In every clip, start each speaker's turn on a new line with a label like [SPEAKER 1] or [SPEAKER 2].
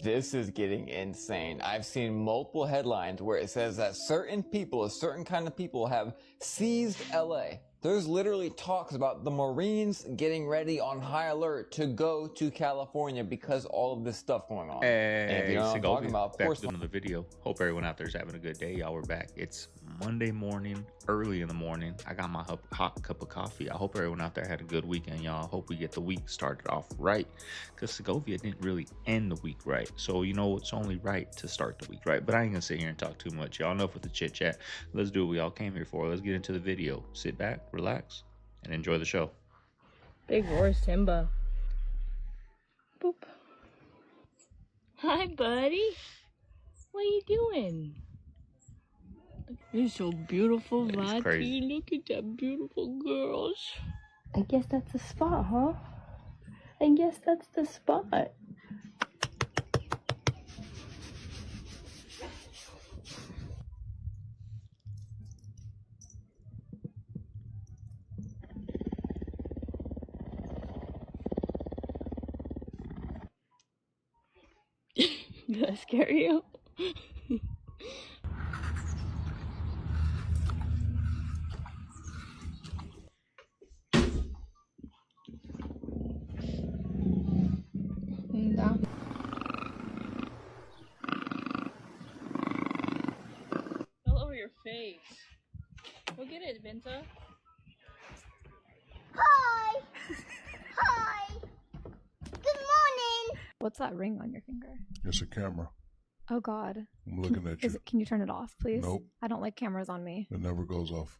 [SPEAKER 1] this is getting insane. I've seen multiple headlines where it says that certain people, a certain kind of people, have seized LA. There's literally talks about the Marines getting ready on high alert to go to California because all of this stuff going on. And if you know what I'm talking about,
[SPEAKER 2] back to another video. Hope everyone out there is having a good day. Y'all, we're back. It's Monday morning, early in the morning. I got my hot cup of coffee. I hope everyone out there had a good weekend, y'all. Hope we get the week started off right, because Segovia didn't really end the week right. So you know, it's only right to start the week right. But I ain't gonna sit here and talk too much. Y'all enough with the chit chat. Let's do what we all came here for. Let's get into the video. Sit back, relax, and enjoy the show.
[SPEAKER 3] Big Roars Timba. Boop. Hi, buddy. What are you doing? You're so beautiful, Vati. Look at that beautiful girls. I guess that's the spot, huh? I guess that's the spot. Did that scare you? All over your face. Go get it, Vinta.
[SPEAKER 4] Hi! Hi! Good morning!
[SPEAKER 5] What's that ring on your finger?
[SPEAKER 6] It's a camera.
[SPEAKER 5] Oh God.
[SPEAKER 6] I'm looking at you.
[SPEAKER 5] Can you turn it off, please?
[SPEAKER 6] Nope.
[SPEAKER 5] I don't like cameras on me.
[SPEAKER 6] It never goes off.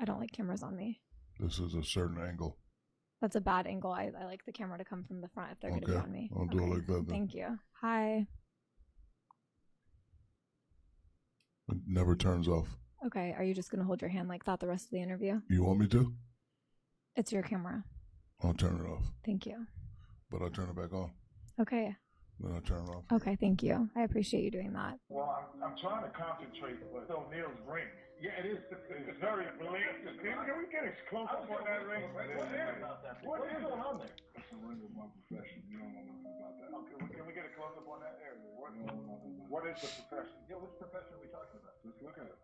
[SPEAKER 5] I don't like cameras on me.
[SPEAKER 6] This is a certain angle.
[SPEAKER 5] That's a bad angle. I like the camera to come from the front if they're going to be on me.
[SPEAKER 6] I'll do it like that then.
[SPEAKER 5] Thank you. Hi.
[SPEAKER 6] It never turns off.
[SPEAKER 5] Okay. Are you just going to hold your hand like that the rest of the interview?
[SPEAKER 6] You want me to?
[SPEAKER 5] It's your camera.
[SPEAKER 6] I'll turn it off.
[SPEAKER 5] Thank you.
[SPEAKER 6] But I'll turn it back on.
[SPEAKER 5] Okay.
[SPEAKER 6] Then I'll turn it off.
[SPEAKER 5] Okay. Thank you. I appreciate you doing that.
[SPEAKER 7] Well, I'm trying to concentrate, but O'Neill's ring. Yeah, it is. It's very believable. Can we get close up on that ring? What is going on there? It's a ring of my profession. You don't know nothing about that. Okay, well, can we get a close up on that area? What is the profession? Yeah, which profession are we talking about? Let's look at it.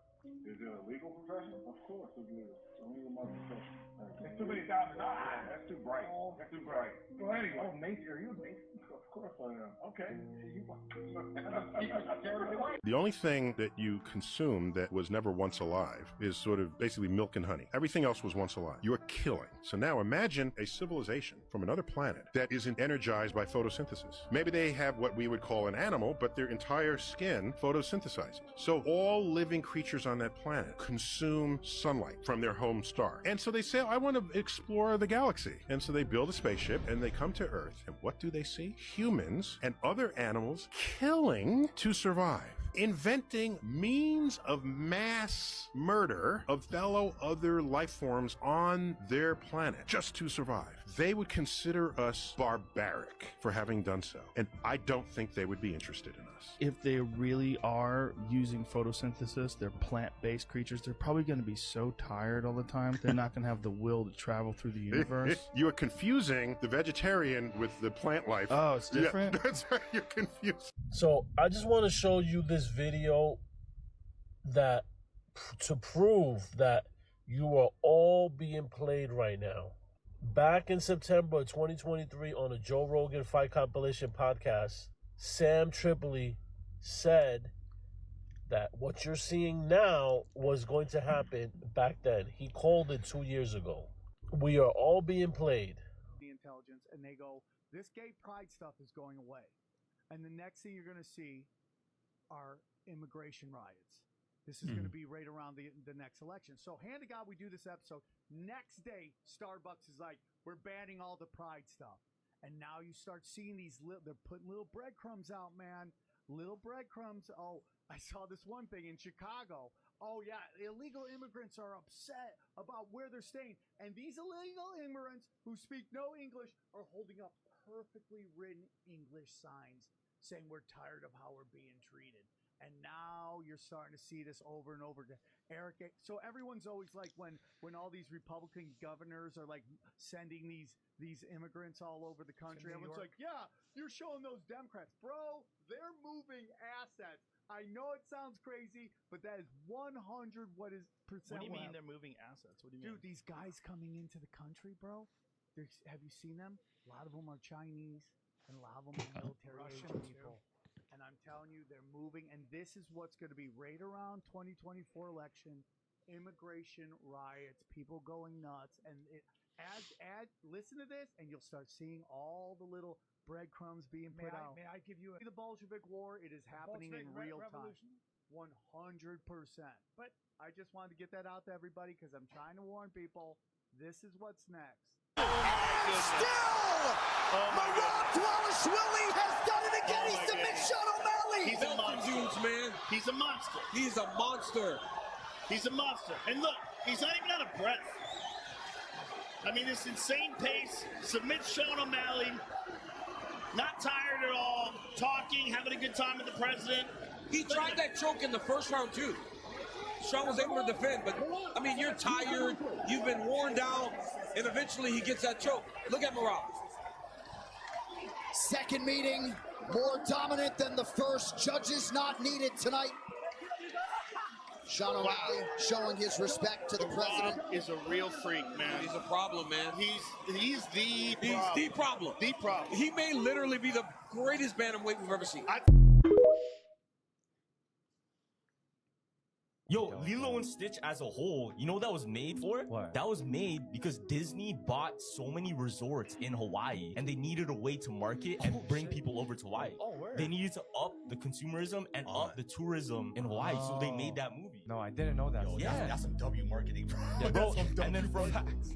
[SPEAKER 7] Is it a legal profession? Of course it's legal. It's a ring of my profession. It's too many $1,000. That's too bright. That's too bright. Well, anyway. Oh, Mason, are you a Mason? Of course I am. Okay.
[SPEAKER 8] The only thing that you consume that was never once alive is sort of basically milk and honey. Everything else was once alive. You are killing. So now imagine a civilization from another planet that isn't energized by photosynthesis. Maybe they have what we would call an animal, but their entire skin photosynthesizes. So all living creatures on that planet consume sunlight from their home star. And so they say, I want to explore the galaxy. And so they build a spaceship and they come to Earth. And what do they see? Humans and other animals killing to survive. Inventing means of mass murder of fellow other life forms on their planet just to survive. They would consider us barbaric for having done so. And I don't think they would be interested in us.
[SPEAKER 9] If they really are using photosynthesis, they're plant-based creatures, they're probably going to be so tired all the time, they're not going to have the will to travel through the universe.
[SPEAKER 8] You are confusing the vegetarian with the plant life.
[SPEAKER 9] Oh, it's different?
[SPEAKER 8] Yeah, that's right, you're confused.
[SPEAKER 10] So I just want to show you this video that to prove that you are all being played right now. Back in September 2023 on a Joe Rogan Fight Compilation podcast, Sam Tripoli said that what you're seeing now was going to happen back then. He called it 2 years ago. We are all being played.
[SPEAKER 11] The intelligence, and they go, this gay pride stuff is going away. And the next thing you're going to see are immigration riots. This is going to be right around the next election. So hand to God, we do this episode. Next day, Starbucks is like, we're banning all the pride stuff. And now you start seeing these, they're putting little breadcrumbs out, man. Little breadcrumbs. Oh, I saw this one thing in Chicago. Oh, yeah, illegal immigrants are upset about where they're staying. And these illegal immigrants who speak no English are holding up perfectly written English signs saying we're tired of how we're being treated. And now you're starting to see this over and over again. Eric, so everyone's always like, when all these Republican governors are like sending these immigrants all over the country, everyone's like, yeah, you're showing those Democrats. Bro, moving assets. I know it sounds crazy, but that is 100 what is percent.
[SPEAKER 9] What do you mean they're moving assets? What do you mean?
[SPEAKER 11] Dude, these guys coming into the country, bro. Have you seen them? A lot of them are Chinese, and a lot of them are military Russian people. And I'm telling you, they're moving, and this is what's going to be right around 2024 election. Immigration riots, people going nuts, and listen to this, and you'll start seeing all the little breadcrumbs being put out. May I give you the Bolshevik War? It is happening in real time, 100%. But I just wanted to get that out to everybody because I'm trying to warn people. This is what's next.
[SPEAKER 12] And still, Marab Dwalishvili has done it again. He submits Sean O'Malley.
[SPEAKER 13] He's a monster. Dudes, man. He's a monster. He's a monster. He's a monster. And look, he's not even out of breath. I mean, this insane pace, submits Sean O'Malley, not tired at all, talking, having a good time with the president.
[SPEAKER 14] He tried that choke in the first round, too. Sean was able to defend, but, I mean, you're tired, you've been worn down, and eventually he gets that choke. Look at Marab.
[SPEAKER 12] Second meeting, more dominant than the first. Judges not needed tonight. Sean O'Malley showing his respect to the president.
[SPEAKER 13] Is a real freak, man.
[SPEAKER 14] He's a problem, man.
[SPEAKER 13] He's the problem.
[SPEAKER 14] The problem. He may literally be the greatest bantamweight we've ever seen.
[SPEAKER 15] Yo, Lilo and Stitch as a whole, you know what that was made for?
[SPEAKER 16] What?
[SPEAKER 15] That was made because Disney bought so many resorts in Hawaii and they needed a way to market and bring people over to Hawaii.
[SPEAKER 16] Oh, word.
[SPEAKER 15] They needed to up the consumerism and up the tourism in Hawaii, so they made that movie.
[SPEAKER 16] No, I didn't know that.
[SPEAKER 15] Yo, yeah.
[SPEAKER 13] That's some W marketing, bro.
[SPEAKER 15] Yeah, bro. And then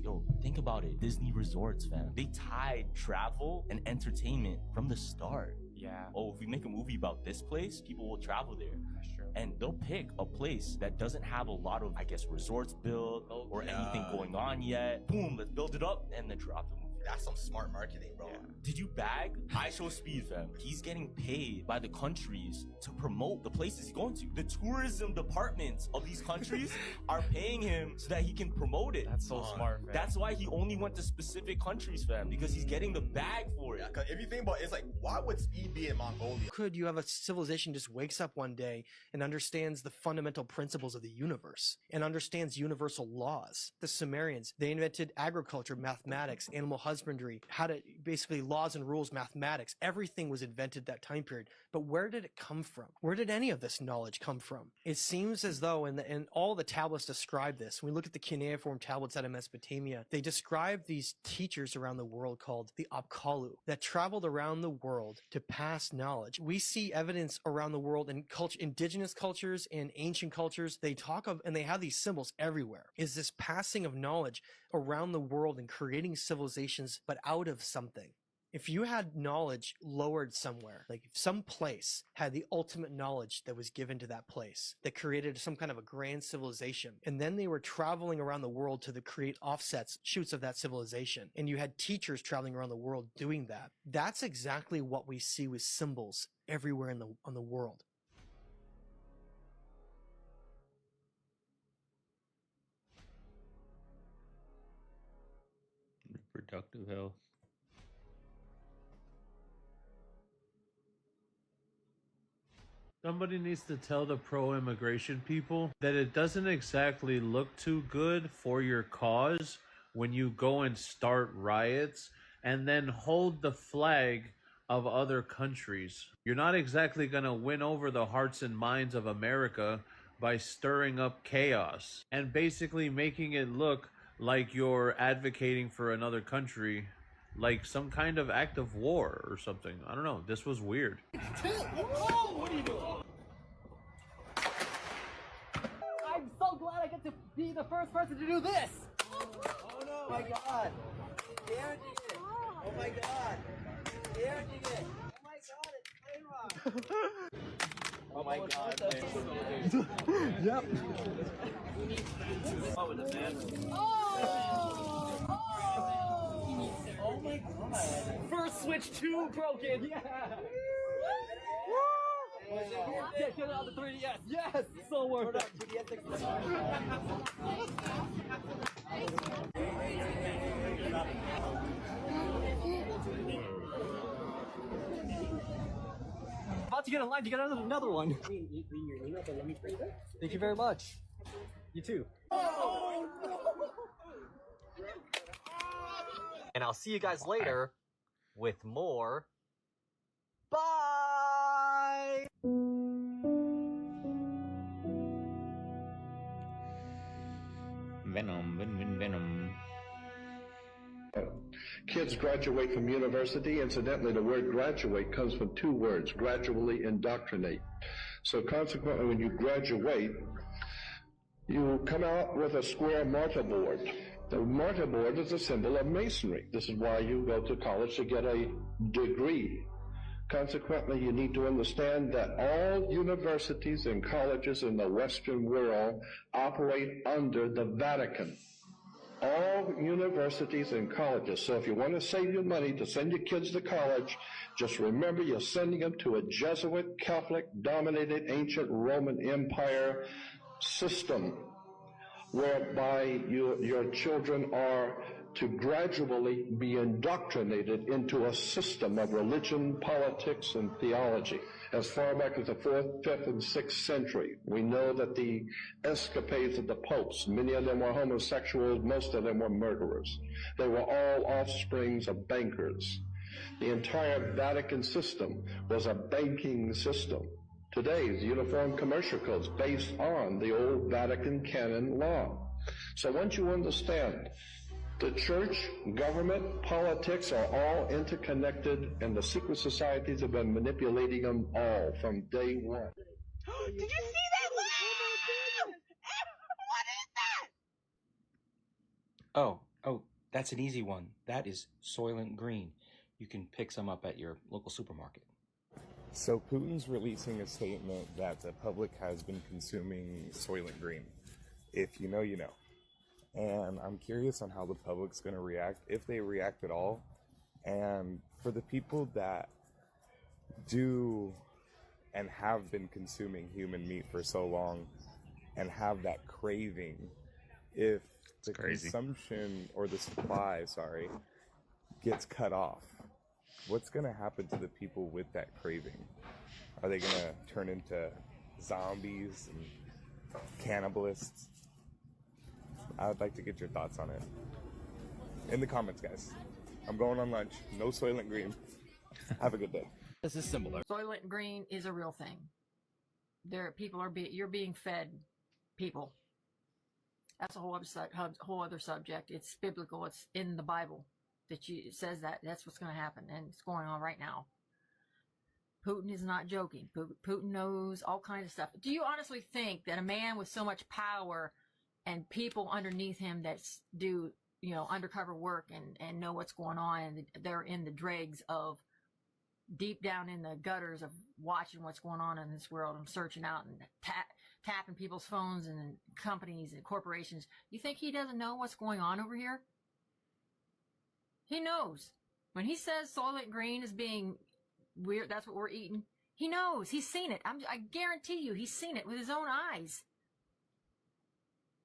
[SPEAKER 15] yo, think about it. Disney resorts, fam. They tied travel and entertainment from the start.
[SPEAKER 16] Yeah.
[SPEAKER 15] Oh, if we make a movie about this place, people will travel there.
[SPEAKER 16] That's true.
[SPEAKER 15] And they'll pick a place that doesn't have a lot of, I guess, resorts built or anything going on yet. Boom, let's build it up and then drop the movie.
[SPEAKER 13] That's some smart marketing, bro.
[SPEAKER 15] Yeah. Did you bag? I Show Speed, fam. He's getting paid by the countries to promote the places he's going to. The tourism departments of these countries are paying him so that he can promote it.
[SPEAKER 16] That's so smart, fam.
[SPEAKER 15] That's why he only went to specific countries, fam, because he's getting the bag for it.
[SPEAKER 13] Yeah, because if you think about it, it's like, why would Speed be in Mongolia?
[SPEAKER 17] Could you have a civilization just wakes up one day and understands the fundamental principles of the universe and understands universal laws? The Sumerians, they invented agriculture, mathematics, animal husbandry, how to basically laws and rules, mathematics. Everything was invented that time period. But where did it come from? Where did any of this knowledge come from? It seems as though, and all the tablets describe this. When we look at the cuneiform tablets out of Mesopotamia, they describe these teachers around the world called the Apkallu that traveled around the world to pass knowledge. We see evidence around the world in indigenous cultures and ancient cultures. They talk of, and they have these symbols everywhere. Is this passing of knowledge around the world and creating civilizations, but out of something? If you had knowledge lowered somewhere, like if some place had the ultimate knowledge that was given to that place, that created some kind of a grand civilization, and then they were traveling around the world to create offsets, shoots of that civilization, and you had teachers traveling around the world doing that, that's exactly what we see with symbols everywhere on the world.
[SPEAKER 2] Reproductive health.
[SPEAKER 10] Somebody needs to tell the pro-immigration people that it doesn't exactly look too good for your cause when you go and start riots and then hold the flag of other countries. You're not exactly going to win over the hearts and minds of America by stirring up chaos and basically making it look like you're advocating for another country, like some kind of act of war or something. I don't know. This was weird.
[SPEAKER 18] Oh, what are you doing? I'm so glad I get to be the first person to do this. Oh no, my God. Darren did it. Oh my God. Darren did it. Oh my God, it's Playrock. Oh my God. Yep. Oh my God. First switch 2 broken. Yeah. Yeah, get it on the 3DS. Yes. So worth it. About to get in line to get another one. Thank you very much. You too. And I'll see you guys later with more. Bye!
[SPEAKER 2] Venom.
[SPEAKER 16] Kids graduate from university. Incidentally, the word graduate comes from two words, gradually indoctrinate. So consequently, when you graduate, you come out with a square mortarboard. The mortarboard is a symbol of masonry. This is why you go to college to get a degree. Consequently, you need to understand that all universities and colleges in the Western world operate under the Vatican. All universities and colleges. So if you want to save your money to send your kids to college, just remember you're sending them to a Jesuit, Catholic, dominated ancient Roman Empire system, whereby your children are to gradually be indoctrinated into a system of religion, politics, and theology. As far back as the 4th, 5th, and 6th century, we know that the escapades of the popes, many of them were homosexuals, most of them were murderers. They were all offsprings of bankers. The entire Vatican system was a banking system. Today's Uniform Commercial Code is based on the old Vatican canon law. So once you understand the church, government, politics are all interconnected, and the secret societies have been manipulating them all from day one.
[SPEAKER 4] Did you see that? What is that?
[SPEAKER 19] Oh, that's an easy one. That is Soylent Green. You can pick some up at your local supermarket.
[SPEAKER 20] So Putin's releasing a statement that the public has been consuming Soylent Green. If you know, you know. And I'm curious on how the public's going to react, if they react at all. And for the people that do and have been consuming human meat for so long and have that craving, if the consumption or the supply, gets cut off, what's going to happen to the people with that craving? Are they going to turn into zombies and cannibalists? I would like to get your thoughts on it in the comments, guys. I'm going on lunch. No Soylent Green. Have a good day.
[SPEAKER 21] This is similar. Soylent Green is a real thing. You're being fed people. That's a whole other subject. It's biblical. It's in the Bible it says that's what's going to happen, and it's going on right now. Putin is not joking. Putin knows all kinds of stuff. Do you honestly think that a man with so much power and people underneath him that do, undercover work and know what's going on, and they're in the dregs of deep down in the gutters of watching what's going on in this world and searching out and tapping people's phones and companies and corporations, you think he doesn't know what's going on over here? He knows. When he says Soylent Green is being weird, that's what we're eating, he knows. He's seen it. I guarantee you he's seen it with his own eyes.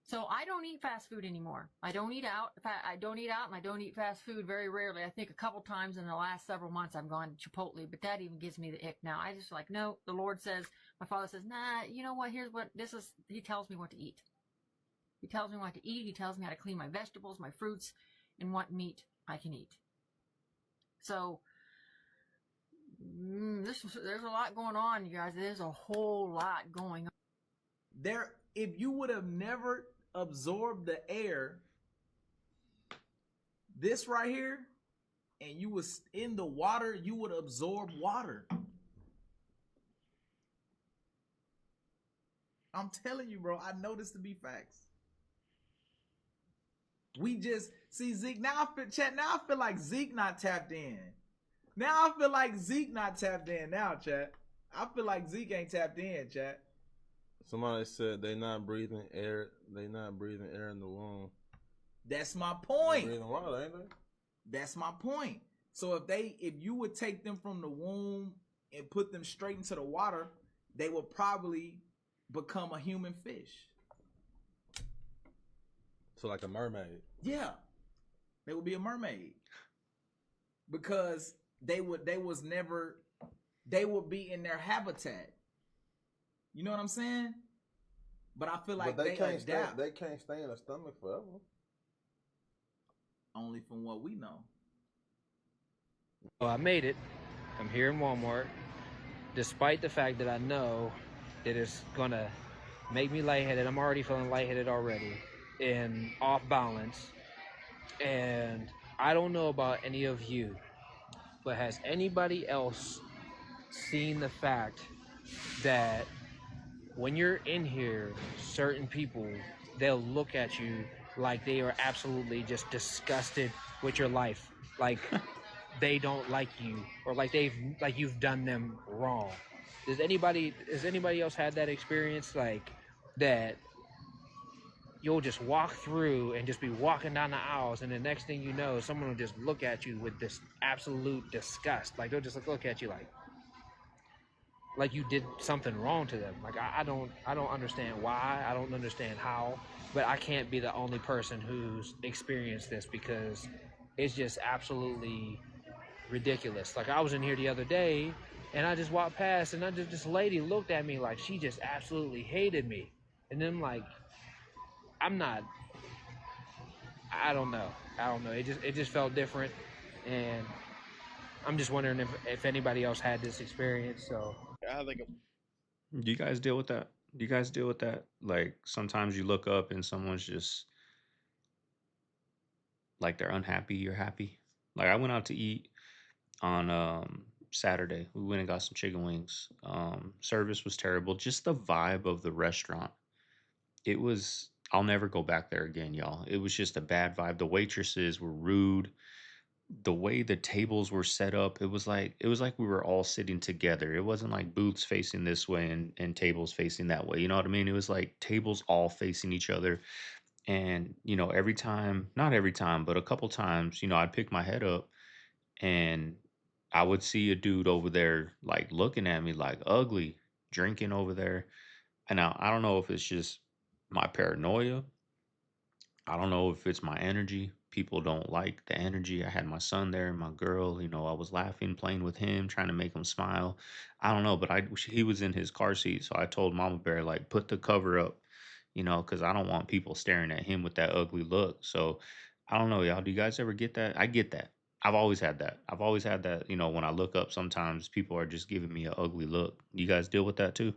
[SPEAKER 21] So I don't eat fast food anymore. I don't eat out. I don't eat out, and I don't eat fast food very rarely. I think a couple times in the last several months I've gone to Chipotle, but that even gives me the ick now. I just no, the Lord says, my Father says, nah, you know what, here's what this is. He tells me what to eat. He tells me what to eat. He tells me how to clean my vegetables, my fruits, and what meat I can eat. So, there's a lot going on, you guys. There's a whole lot going on.
[SPEAKER 22] If you would have never absorbed the air, this right here, and you was in the water, you would absorb water. I'm telling you, bro, I know this to be facts. We just see Zeke now. I feel like Zeke not tapped in. Now I feel like Zeke not tapped in. Now, chat. I feel like Zeke ain't tapped in, chat.
[SPEAKER 23] Somebody said they not breathing air. They not breathing air in the womb.
[SPEAKER 22] That's my point.
[SPEAKER 23] They breathing water, ain't they?
[SPEAKER 22] That's my point. So if you would take them from the womb and put them straight into the water, they would probably become a human fish.
[SPEAKER 23] So like a mermaid.
[SPEAKER 22] Yeah, they would be a mermaid because they was never they would be in their habitat. You know what I'm saying? But I feel like
[SPEAKER 23] but
[SPEAKER 22] they
[SPEAKER 23] can't
[SPEAKER 22] adapt.
[SPEAKER 23] They can't stay in a stomach forever.
[SPEAKER 22] Only from what we know.
[SPEAKER 1] Well, I made it. I'm here in Walmart. Despite the fact that I know it is going to make me lightheaded. I'm already feeling lightheaded already and off balance. And I don't know about any of you, but has anybody else seen the fact that when you're in here, certain people, they'll look at you like they are absolutely just disgusted with your life. Like they don't like you, or like you've done them wrong. Has anybody else had that experience, like that you'll just walk through and just be walking down the aisles, and the next thing you know, someone will just look at you with this absolute disgust. Like they'll just look at you like you did something wrong to them. Like I don't understand why. I don't understand how, but I can't be the only person who's experienced this, because it's just absolutely ridiculous. Like I was in here the other day and I just walked past and this lady looked at me like she just absolutely hated me. And then like I don't know. It just felt different, and I'm just wondering if anybody else had this experience. So
[SPEAKER 3] I had like a
[SPEAKER 2] Do you guys deal with that? Do you guys deal with that? Like sometimes you look up and someone's just like they're unhappy, you're happy. Like I went out to eat on Saturday. We went and got some chicken wings. Service was terrible. Just the vibe of the restaurant. It was I'll never go back there again, y'all. It was just a bad vibe. The waitresses were rude. The way the tables were set up, it was like we were all sitting together. It wasn't like booths facing this way and tables facing that way. You know what I mean? It was like tables all facing each other. And, every time, not every time, but a couple times, I'd pick my head up and I would see a dude over there like looking at me like ugly, drinking over there. And now I don't know if it's just my paranoia. I don't know if it's my energy. People don't like the energy. I had my son there, my girl, I was laughing, playing with him, trying to make him smile. I don't know, but he was in his car seat, so I told Mama Bear like put the cover up, because I don't want people staring at him with that ugly look. So I don't know, y'all. Do you guys ever get that? I get that. I've always had that. I've always had that. When I look up, sometimes people are just giving me an ugly look. You guys deal with that too?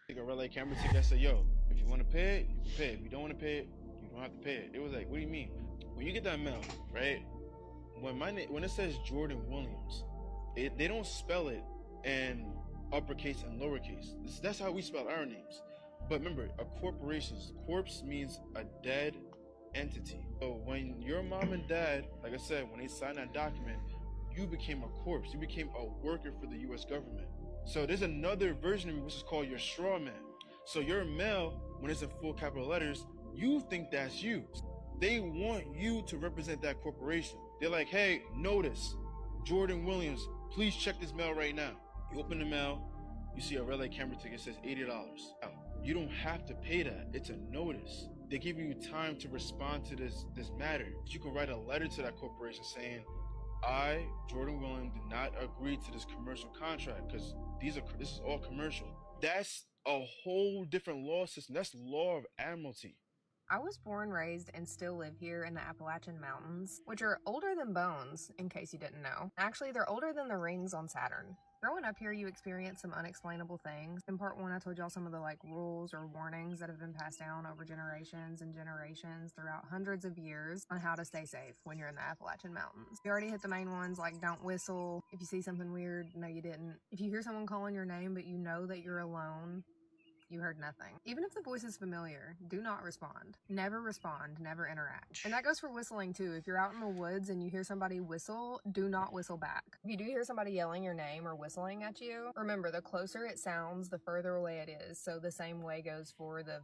[SPEAKER 3] like a red light camera ticket. I said, yo, if you want to pay it, you can pay it. If you don't want to pay it, you don't have to pay it. It was like, what do you mean? When you get that mail, right? When it says Jordan Williams, they don't spell it in uppercase and lowercase. That's how we spell our names. But remember, a corporation's corpse means a dead entity. So when your mom and dad, like I said, when they signed that document, you became a corpse. You became a worker for the U.S. government. So there's another version of me, which is called your straw man. So your mail, when it's in full capital letters, you think that's you. They want you to represent that corporation. They're like, hey, notice, Jordan Williams, please check this mail right now. You open the mail, you see a red light camera ticket, says $80. You don't have to pay that. It's a notice. They give you time to respond to this matter. You can write a letter to that corporation saying, I, Jordan Williams, did not agree to this commercial contract because this is all commercial. That's a whole different law system. That's law of admiralty.
[SPEAKER 6] I was born, raised, and still live here in the Appalachian Mountains, which are older than bones, in case you didn't know. Actually, they're older than the rings on Saturn. Growing up here, you experience some unexplainable things. In part 1, I told y'all some of the rules or warnings that have been passed down over generations and generations throughout hundreds of years on how to stay safe when you're in the Appalachian Mountains. You already hit the main ones, like don't whistle. If you see something weird, no you didn't. If you hear someone calling your name but you know that you're alone, you heard nothing. Even if the voice is familiar, do not respond. Never respond, never interact. And that goes for whistling too. If you're out in the woods and you hear somebody whistle, do not whistle back. If you do hear somebody yelling your name or whistling at you, remember the closer it sounds, the further away it is. So the same way goes for the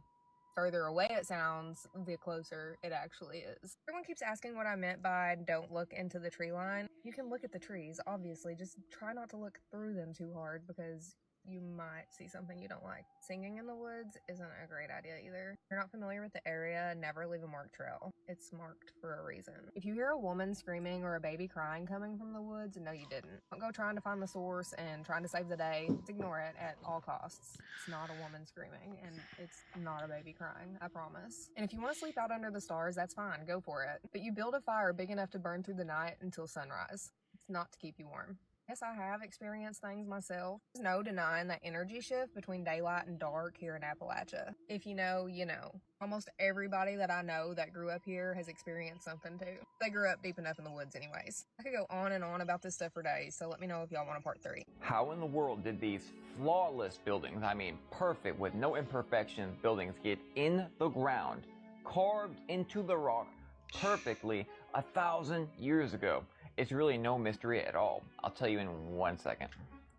[SPEAKER 6] further away it sounds, the closer it actually is. Everyone keeps asking what I meant by don't look into the tree line. You can look at the trees, obviously. Just try not to look through them too hard because you might see something you don't like. Singing in the woods isn't a great idea either. If you're not familiar with the area, never leave a marked trail. It's marked for a reason. If you hear a woman screaming or a baby crying coming from the woods, no you didn't. Don't go trying to find the source and trying to save the day. Just ignore it at all costs. It's not a woman screaming, and it's not a baby crying, I promise. And if you want to sleep out under the stars, that's fine, go for it. But you build a fire big enough to burn through the night until sunrise. It's not to keep you warm. Yes, I have experienced things myself. There's no denying that energy shift between daylight and dark here in Appalachia. If you know, you know. Almost everybody that I know that grew up here has experienced something too. They grew up deep enough in the woods anyways. I could go on and on about this stuff for days, so let me know if y'all want a part 3.
[SPEAKER 5] How in the world did these flawless buildings, I mean perfect with no imperfections buildings, get in the ground, carved into the rock perfectly 1,000 years ago? It's really no mystery at all. I'll tell you in 1 second.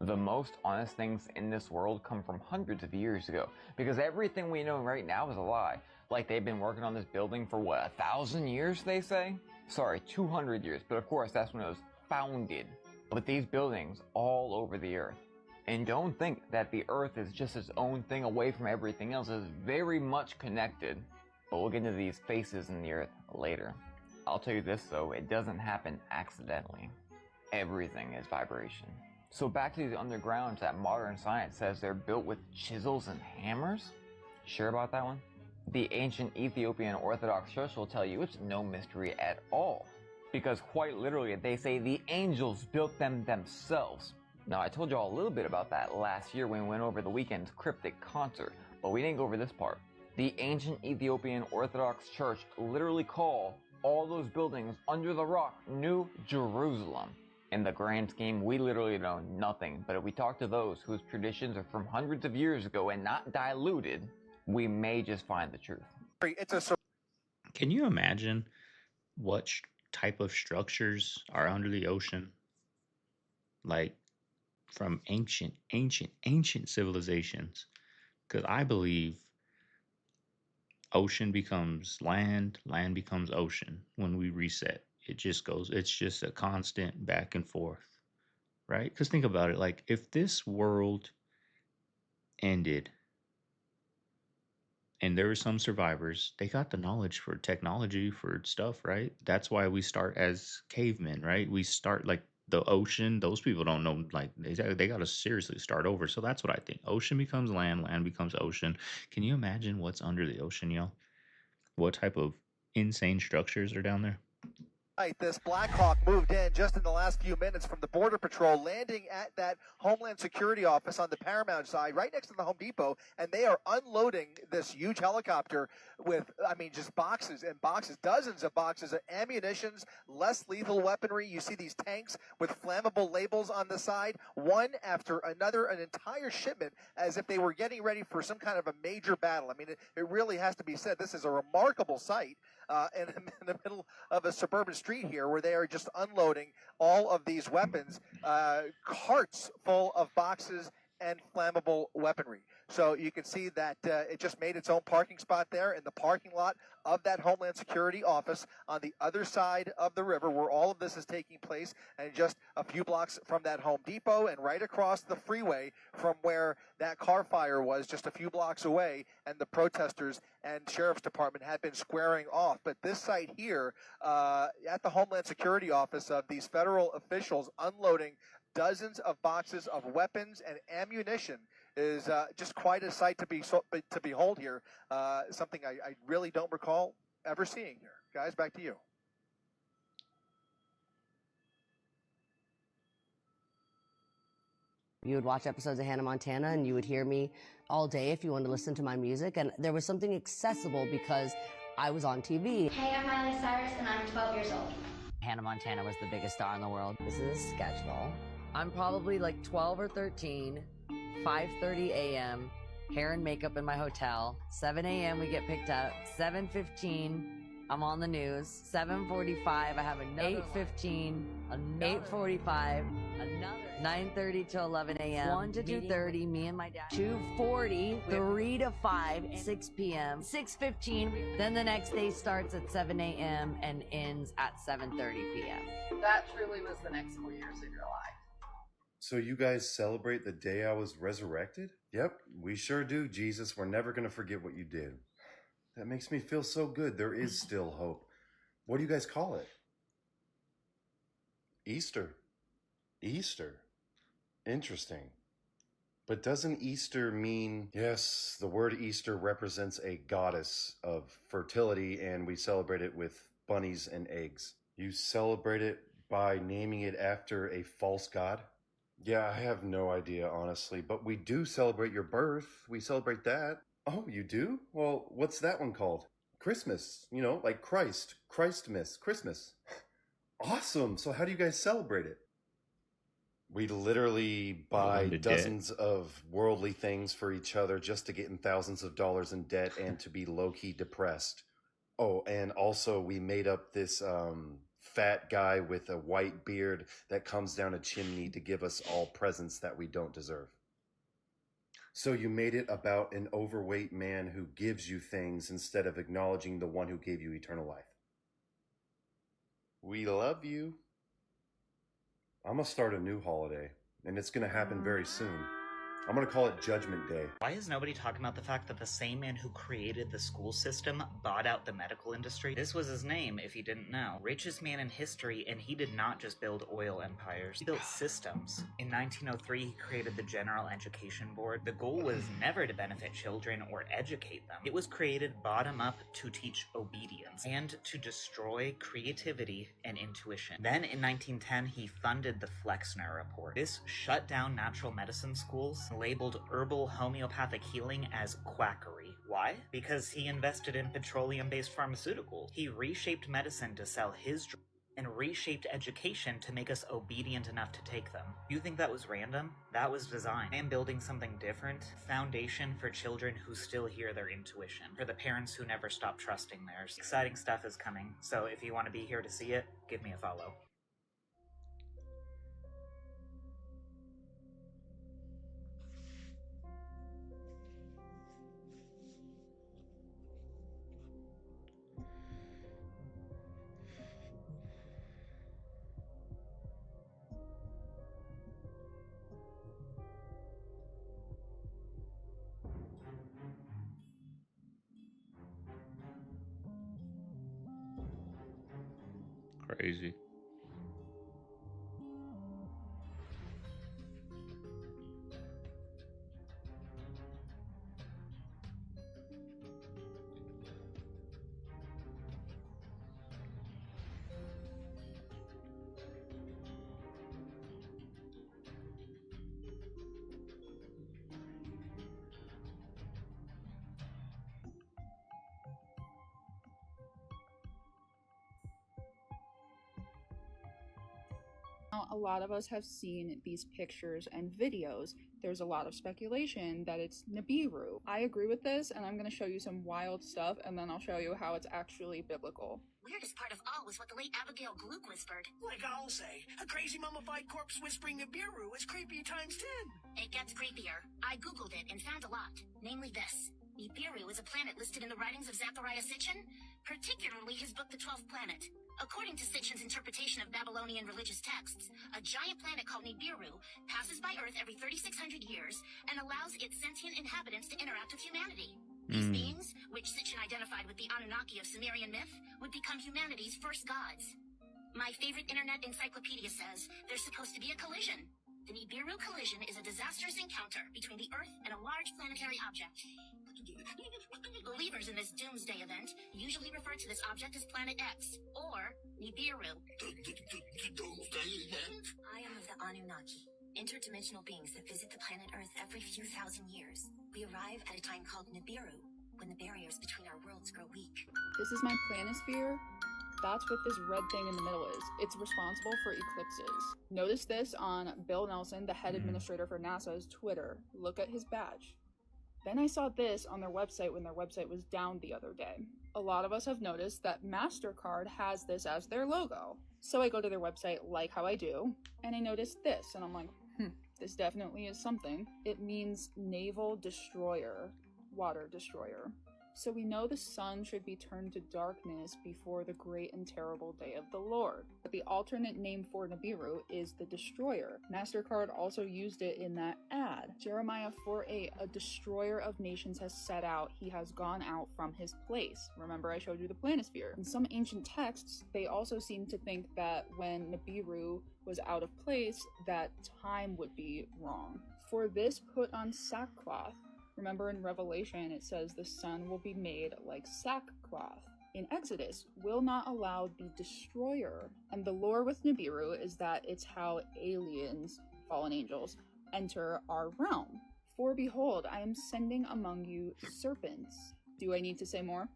[SPEAKER 5] The most honest things in this world come from hundreds of years ago, because everything we know right now is a lie. Like they've been working on this building for what, 1,000 years, they say? Sorry, 200 years, but of course that's when it was founded. But these buildings all over the earth. And don't think that the earth is just its own thing away from everything else. It's very much connected. But we'll get into these faces in the earth later. I'll tell you this though, it doesn't happen accidentally. Everything is vibration. So back to these undergrounds that modern science says they're built with chisels and hammers? Sure about that one? The ancient Ethiopian Orthodox Church will tell you it's no mystery at all. Because quite literally, they say the angels built them themselves. Now I told you all a little bit about that last year when we went over the weekend's cryptic concert, but we didn't go over this part. The ancient Ethiopian Orthodox Church literally call all those buildings under the rock New Jerusalem. In the grand scheme, we literally know nothing, but if we talk to those whose traditions are from hundreds of years ago and not diluted, we may just find the truth.
[SPEAKER 2] Can you imagine what type of structures are under the ocean? Like from ancient civilizations. Because I believe ocean becomes land, land becomes ocean when we reset. It just goes, it's just a constant back and forth, right? Because think about it, like if this world ended and there were some survivors, they got the knowledge for technology, for stuff, right? That's why we start as cavemen, right? We start like the ocean, those people don't know, like they got to seriously start over. So that's what I think. Ocean becomes land, land becomes ocean. Can you imagine what's under the ocean, y'all? What type of insane structures are down there?
[SPEAKER 7] This Black Hawk moved in just in the last few minutes from the Border Patrol, landing at that Homeland Security office on the Paramount side, right next to the Home Depot, and they are unloading this huge helicopter with, I mean, just boxes and boxes, dozens of boxes of ammunitions, less lethal weaponry. You see these tanks with flammable labels on the side, one after another, an entire shipment, as if they were getting ready for some kind of a major battle. I mean, it really has to be said, this is a remarkable sight. In the middle of a suburban street here, where they are just unloading all of these weapons, carts full of boxes and flammable weaponry. So you can see that it just made its own parking spot there in the parking lot of that Homeland Security office on the other side of the river, where all of this is taking place, and just a few blocks from that Home Depot and right across the freeway from where that car fire was, just a few blocks away, and the protesters and Sheriff's Department had been squaring off. But this site here at the Homeland Security office of these federal officials unloading dozens of boxes of weapons and ammunition is just quite a sight to behold here. Something I really don't recall ever seeing here. Guys, back to you.
[SPEAKER 8] You would watch episodes of Hannah Montana and you would hear me all day if you wanted to listen to my music. And there was something accessible because I was on TV.
[SPEAKER 24] Hey, I'm Miley Cyrus and I'm 12 years old.
[SPEAKER 8] Hannah Montana was the biggest star in the world. This is a schedule. I'm probably like 12 or 13, 5:30 a.m., hair and makeup in my hotel. 7 a.m. we get picked up. 7:15, I'm on the news. 7:45, I have another 8:15, 8:45, another 9:30 to 11 a.m. 1 to 2:30, me and my dad. 2:40, 3 to 5, 6 p.m. 6:15. Then the next day starts at 7 a.m. and ends at 7:30 p.m.
[SPEAKER 6] That truly was the next 4 years of your life.
[SPEAKER 9] So you guys celebrate the day I was resurrected? Yep, we sure do, Jesus. We're never going to forget what you did. That makes me feel so good. There is still hope. What do you guys call it? Easter. Easter. Interesting. But doesn't Easter mean... Yes, the word Easter represents a goddess of fertility, and we celebrate it with bunnies and eggs. You celebrate it by naming it after a false god? Yeah, I have no idea, honestly, but we do celebrate your birth. We celebrate that. Oh, you do? Well, what's that one called? Christmas. You know, like Christ. Christmas. Christmas. Awesome. So how do you guys celebrate it? We literally buy dozens of worldly things for each other just to get in thousands of dollars in debt and to be low-key depressed. Oh, and also we made up this fat guy with a white beard that comes down a chimney to give us all presents that we don't deserve. So you made it about an overweight man who gives you things instead of acknowledging the one who gave you eternal life. We love you. I'm gonna start a new holiday, and it's gonna happen very soon. I'm gonna call it Judgment Day.
[SPEAKER 11] Why is nobody talking about the fact that the same man who created the school system bought out the medical industry? This was his name, if you didn't know. Richest man in history, and he did not just build oil empires. He built systems. In 1903, he created the General Education Board. The goal was never to benefit children or educate them. It was created bottom up to teach obedience and to destroy creativity and intuition. Then in 1910, he funded the Flexner Report. This shut down natural medicine schools, labeled herbal homeopathic healing as quackery. Why? Because he invested in petroleum-based pharmaceuticals. He reshaped medicine to sell his drugs and reshaped education to make us obedient enough to take them. You think that was random? That was design. I am building something different. Foundation for children who still hear their intuition. For the parents who never stop trusting theirs. Exciting stuff is coming, so if you want to be here to see it, give me a follow.
[SPEAKER 2] Crazy.
[SPEAKER 12] A lot of us have seen these pictures and videos. There's a lot of speculation that it's Nibiru. I agree with this, and I'm going to show you some wild stuff, and then I'll show you how it's actually biblical.
[SPEAKER 14] Weirdest part of all was what the late Abigail Gluck whispered.
[SPEAKER 25] Like I'll say, a crazy mummified corpse whispering Nibiru is creepy times 10.
[SPEAKER 14] It gets creepier. I googled it and found a lot, namely this. Nibiru is a planet listed in the writings of Zechariah Sitchin, particularly his book The 12th Planet. According to Sitchin's interpretation of Babylonian religious texts, a giant planet called Nibiru passes by Earth every 3,600 years and allows its sentient inhabitants to interact with humanity. These beings, which Sitchin identified with the Anunnaki of Sumerian myth, would become humanity's first gods. My favorite internet encyclopedia says there's supposed to be a collision. The Nibiru collision is a disastrous encounter between the Earth and a large planetary object. Believers in this doomsday event usually refer to this object as Planet X, or Nibiru. I am of the Anunnaki, interdimensional beings that visit the planet Earth every few thousand years. We arrive at a time called Nibiru, when the barriers between our worlds grow weak.
[SPEAKER 12] This is my planisphere. That's what this red thing in the middle is. It's responsible for eclipses. Notice this on Bill Nelson, the head administrator for NASA's Twitter. Look at his badge. Then I saw this on their website when their website was down the other day. A lot of us have noticed that Mastercard has this as their logo. So I go to their website like how I do, and I noticed this, and I'm like, this definitely is something. It means naval destroyer, water destroyer. So we know the sun should be turned to darkness before the great and terrible day of the Lord. But the alternate name for Nibiru is the Destroyer. Mastercard also used it in that ad. Jeremiah 4:8, a destroyer of nations has set out. He has gone out from his place. Remember I showed you the planisphere. In some ancient texts, they also seem to think that when Nibiru was out of place, that time would be wrong. For this, put on sackcloth. Remember in Revelation it says the sun will be made like sackcloth. In Exodus, will not allow the destroyer. And the lore with Nibiru is that it's how aliens, fallen angels, enter our realm. For behold, I am sending among you serpents. Do I need to say more?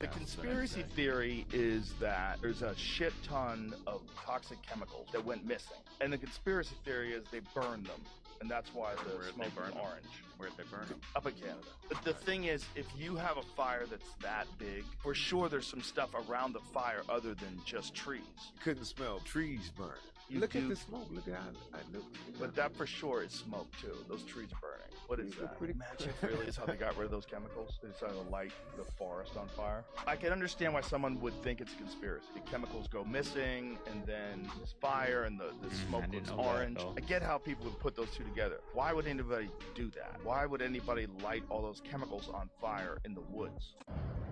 [SPEAKER 10] The conspiracy theory is that there's a shit ton of toxic chemicals that went missing. And the conspiracy theory is they burned them. And that's why the smoke is orange.
[SPEAKER 2] Where'd they burn them?
[SPEAKER 10] Up in Canada. But the thing is, if you have a fire that's that big, for sure there's some stuff around the fire other than just trees.
[SPEAKER 13] You couldn't smell trees burning.
[SPEAKER 10] Look
[SPEAKER 13] at the smoke. Look at how I look.
[SPEAKER 10] But that for sure is smoke too. Those trees burning. What is that? Magic really is how they got rid of those chemicals. They decided to light the forest on fire. I can understand why someone would think it's a conspiracy. The chemicals go missing, and then this fire, and the smoke looks orange. I get how people would put those two together. Why would anybody do that? Why would anybody light all those chemicals on fire in the woods?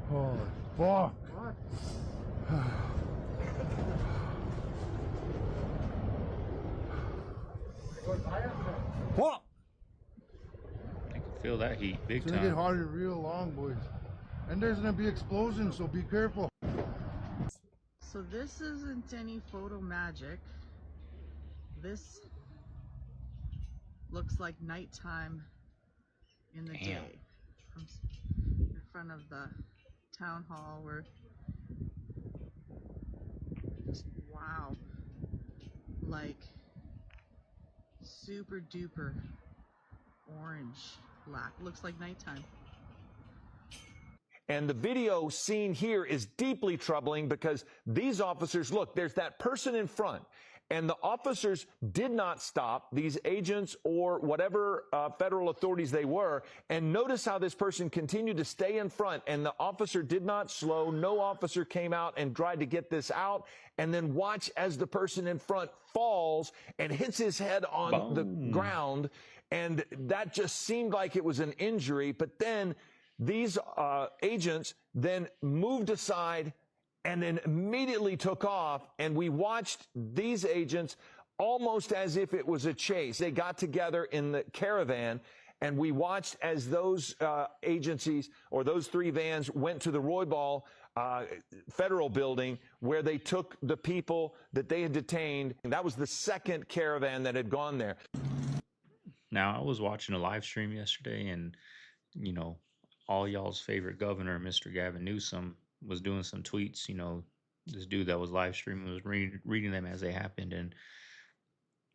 [SPEAKER 13] Holy fuck. What?
[SPEAKER 2] I can feel that heat big
[SPEAKER 15] It's gonna get
[SPEAKER 2] time.
[SPEAKER 15] harder real long, boys. And there's gonna be explosions, so be careful.
[SPEAKER 17] So this isn't any photo magic. This looks like nighttime in the day. From in front of the town hall where just wow. Like super duper orange black. Looks like nighttime.
[SPEAKER 18] And the video seen here is deeply troubling because these officers, look, there's that person in front. And the officers did not stop, these agents or whatever federal authorities they were. And notice how this person continued to stay in front. And the officer did not slow. No officer came out and tried to get this out. And then watch as the person in front falls and hits his head on the ground. And that just seemed like it was an injury. But then these agents then moved aside and then immediately took off, and we watched these agents almost as if it was a chase. They got together in the caravan, and we watched as those agencies or those three vans went to the Roybal federal building where they took the people that they had detained. And that was the second caravan that had gone there.
[SPEAKER 2] Now, I was watching a live stream yesterday, and, you know, all y'all's favorite governor, Mr. Gavin Newsom, was doing some tweets. You know, this dude that was live streaming was reading them as they happened. And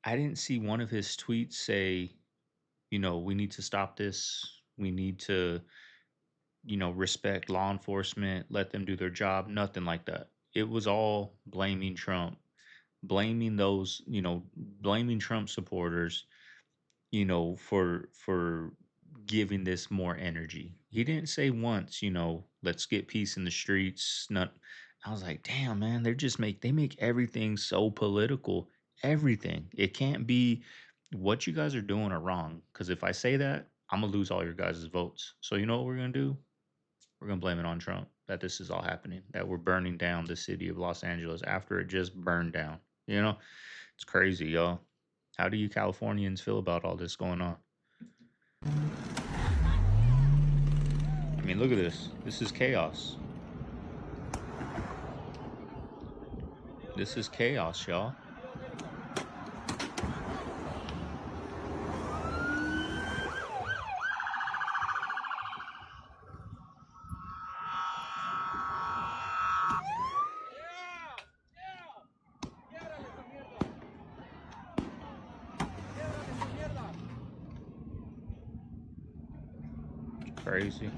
[SPEAKER 2] I didn't see one of his tweets say, you know, we need to stop this. We need to, you know, respect law enforcement, let them do their job. Nothing like that. It was all blaming Trump, blaming those, you know, blaming Trump supporters, you know, for giving this more energy. He didn't say once, you know, let's get peace in the streets. I was like, damn, man, they make everything so political. Everything. It can't be what you guys are doing are wrong. Because if I say that, I'm gonna lose all your guys' votes. So you know what we're gonna do? We're gonna blame it on Trump that this is all happening, that we're burning down the city of Los Angeles after it just burned down. You know, it's crazy, y'all. How do you Californians feel about all this going on? I mean, look at this. This is chaos. This is chaos, y'all. Crazy.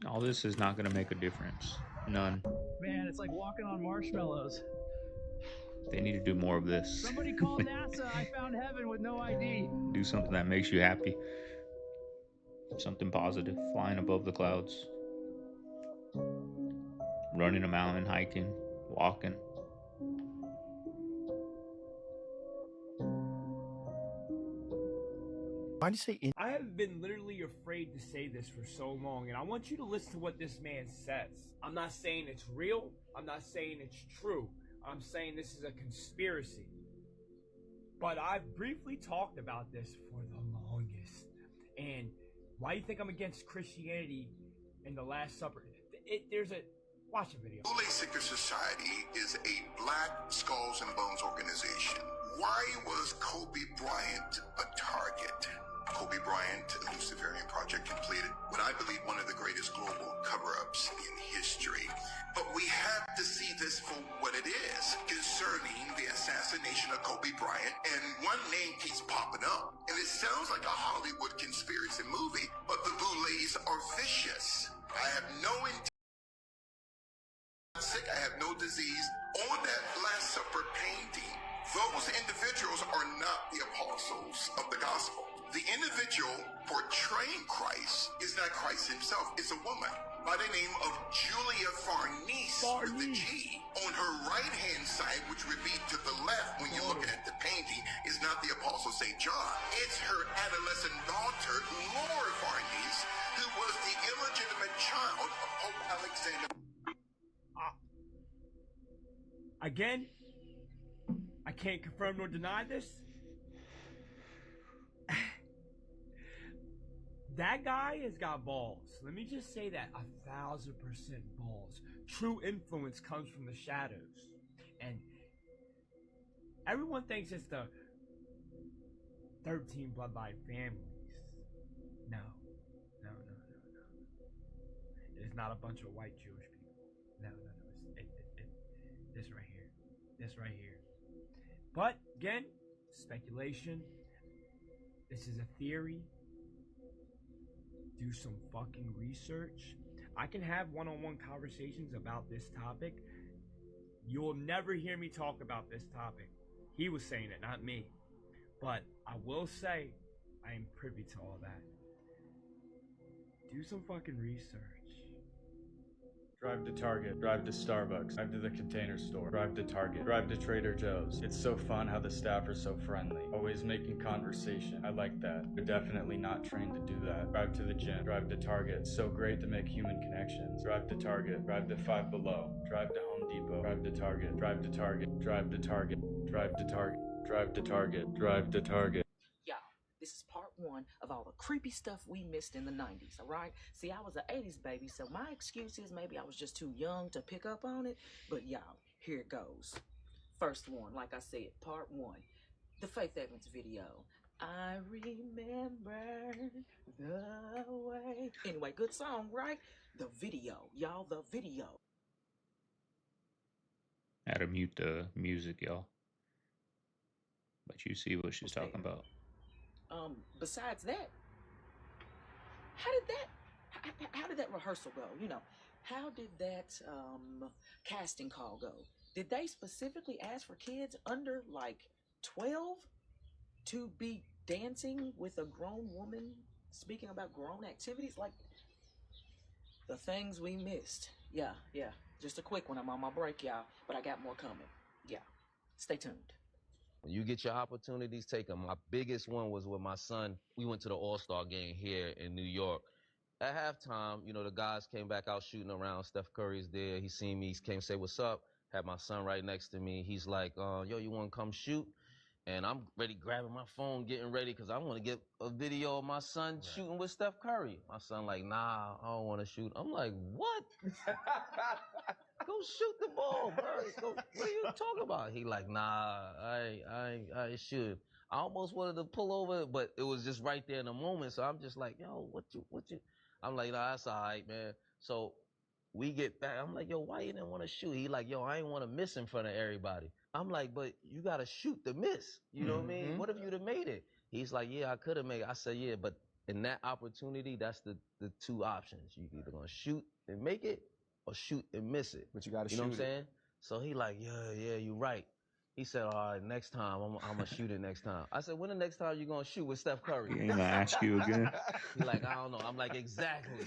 [SPEAKER 2] All this is not going to make a difference. None.
[SPEAKER 26] Man, it's like walking on marshmallows.
[SPEAKER 2] They need to do more of this.
[SPEAKER 4] Somebody call NASA. I found heaven with no ID.
[SPEAKER 2] Do something that makes you happy. Something positive. Flying above the clouds. Running a mountain, hiking, walking.
[SPEAKER 16] Why do you say
[SPEAKER 19] I have been literally afraid to say this for so long, and I want you to listen to what this man says. I'm not saying it's real. I'm not saying it's true. I'm saying this is a conspiracy. But I've briefly talked about this for the longest. And why do you think I'm against Christianity and the Last Supper? Watch a video.
[SPEAKER 20] Boule Seeker Society is a Black Skulls and Bones organization. Why was Kobe Bryant a target? Kobe Bryant, the Luciferian Project, completed what I believe one of the greatest global cover-ups in history. But we have to see this for what it is concerning the assassination of Kobe Bryant, and one name keeps popping up, and it sounds like a Hollywood conspiracy movie, but the Boules are vicious. I have no intent. Sick, I have no disease. On that Last Supper painting, those individuals are not the apostles of the gospel. The individual portraying Christ is not Christ himself. It's a woman by the name of Julia Farnese with the G. On her right-hand side, which would be to the left when you're looking at the painting, is not the Apostle St. John. It's her adolescent daughter, Laura Farnese, who was the illegitimate child of Pope Alexander.
[SPEAKER 19] Again, I can't confirm nor deny this. That guy has got balls. Let me just say that 1,000% balls. True influence comes from the shadows. And everyone thinks it's the 13 bloodline families. No. It's not a bunch of white Jewish people. No. It's this right here. This right here. But, again, speculation. This is a theory. Do some fucking research. I can have one-on-one conversations about this topic. You'll never hear me talk about this topic. He was saying it, not me. But I will say I am privy to all that. Do some fucking research.
[SPEAKER 21] Drive to Target, drive to Starbucks, drive to the Container Store, drive to Target, drive to Trader Joe's. It's so fun how the staff are so friendly, always making conversation. I like that. They're definitely not trained to do that. Drive to the gym, drive to Target. It's so great to make human connections. Drive to Target, drive to Five Below, drive to Home Depot, drive to Target, drive to Target, drive to Target, drive to Target, drive to Target, drive to Target.
[SPEAKER 26] This is part one of all the creepy stuff we missed in the 90s, all right? See, I was an 80s baby, so my excuse is maybe I was just too young to pick up on it. But y'all, here it goes. First one, like I said, part one. The Faith Evans video. I remember the way. Anyway, good song, right? The video, y'all, the video.
[SPEAKER 2] Had to mute the music, y'all. But you see what she's talking about.
[SPEAKER 26] Besides that, how did that rehearsal go? You know, how did that casting call go? Did they specifically ask for kids under like 12 to be dancing with a grown woman speaking about grown activities? Like the things we missed. Yeah. Just a quick one. I'm on my break, y'all, but I got more coming. Yeah. Stay tuned.
[SPEAKER 27] When you get your opportunities, take them. My biggest one was with my son. We went to the All-Star game here in New York. At halftime, you know, the guys came back out shooting around. Steph Curry's there. He seen me. He came say, "What's up?" Had my son right next to me. He's like, yo, you want to come shoot? And I'm ready, grabbing my phone, getting ready, because I want to get a video of my son shooting with Steph Curry. My son like, nah, I don't want to shoot. I'm like, what? Go shoot the ball, bro. What are you talking about? He like, nah, I should. I almost wanted to pull over, but it was just right there in the moment. So I'm just like, yo, what you? I'm like, nah, that's all right, man. So we get back. I'm like, yo, why you didn't want to shoot? He like, yo, I ain't want to miss in front of everybody. I'm like, but you got to shoot the miss. You know what I mean? What if you'd have made it? He's like, yeah, I could have made it. I said, yeah, but in that opportunity, that's the two options. You either going to shoot and make it or shoot and miss it.
[SPEAKER 28] But you got to shoot
[SPEAKER 27] You know what I'm
[SPEAKER 28] it.
[SPEAKER 27] saying? So he like, yeah, you right. He said, all right, next time, I'm going to shoot it next time. I said, when the next time you going to shoot with Steph Curry?
[SPEAKER 2] He ain't gonna ask you again.
[SPEAKER 27] He's like, I don't know. I'm like, exactly.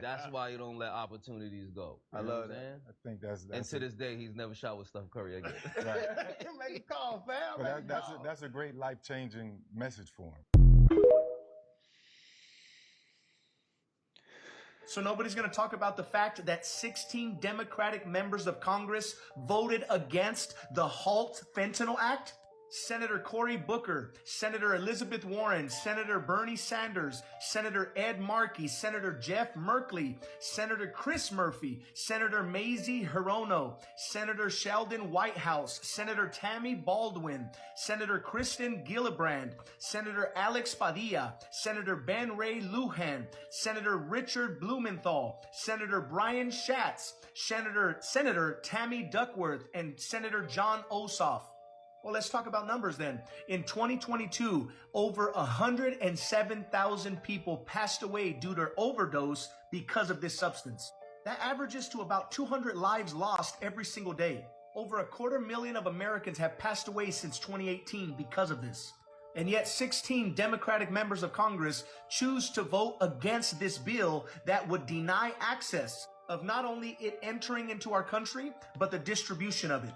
[SPEAKER 27] That's why you don't let opportunities go.
[SPEAKER 13] I love that. I think that's
[SPEAKER 27] and to this day, he's never shot with Steph Curry again.
[SPEAKER 13] Right.
[SPEAKER 25] Make a call, fam.
[SPEAKER 13] But that's a great life-changing message for him.
[SPEAKER 1] So nobody's going to talk about the fact that 16 Democratic members of Congress voted against the Halt Fentanyl Act? Senator Cory Booker, Senator Elizabeth Warren, Senator Bernie Sanders, Senator Ed Markey, Senator Jeff Merkley, Senator Chris Murphy, Senator Mazie Hirono, Senator Sheldon Whitehouse, Senator Tammy Baldwin, Senator Kristen Gillibrand, Senator Alex Padilla, Senator Ben Ray Lujan, Senator Richard Blumenthal, Senator Brian Schatz, Senator Tammy Duckworth, and Senator John Ossoff. Well, let's talk about numbers then. In 2022, over 107,000 people passed away due to overdose because of this substance. That averages to about 200 lives lost every single day. Over 250,000 of Americans have passed away since 2018 because of this. And yet 16 Democratic members of Congress choose to vote against this bill that would deny access of not only it entering into our country, but the distribution of it.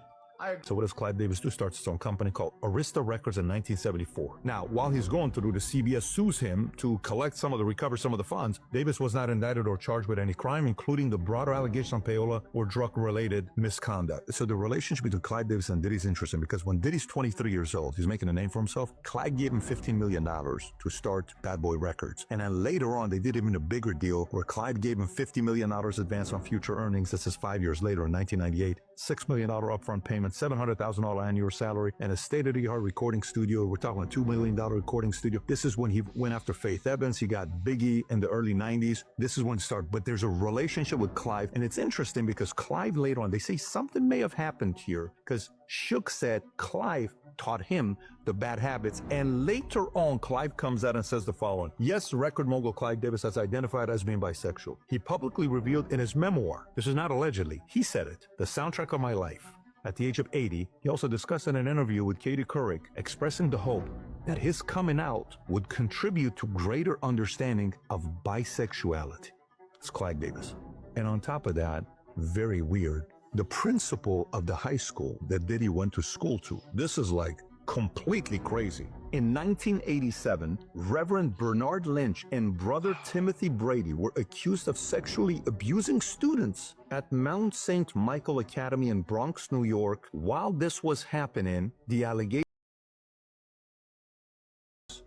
[SPEAKER 3] So what does Clive Davis do? Starts his own company called Arista Records in 1974. Now, while he's going through, the CBS sues him to recover some of the funds. Davis was not indicted or charged with any crime, including the broader allegation on payola or drug-related misconduct. So the relationship between Clive Davis and Diddy is interesting because when Diddy's 23 years old, he's making a name for himself. Clive gave him $15 million to start Bad Boy Records. And then later on, they did even a bigger deal where Clive gave him $50 million advance on future earnings. This is 5 years later in 1998. $6 million upfront payment, $700,000 annual salary, and a state-of-the-art recording studio. We're talking a $2 million recording studio. This is when he went after Faith Evans. He got Biggie in the early 90s. This is when it started. But there's a relationship with Clive, and it's interesting because Clive later on, they say something may have happened here because Shook said Clive taught him the bad habits. And later on, Clive comes out and says the following. Yes, record mogul Clive Davis has identified as being bisexual. He publicly revealed in his memoir, this is not allegedly, he said it, the soundtrack of my life. At the age of 80, he also discussed in an interview with Katie Couric, expressing the hope that his coming out would contribute to greater understanding of bisexuality. It's Clive Davis. And on top of that, very weird, the principal of the high school that Diddy went to school to, this is like completely crazy. In 1987, Reverend Bernard Lynch and brother Timothy Brady were accused of sexually abusing students at Mount St. Michael Academy in Bronx, New York. While this was happening, the allegation,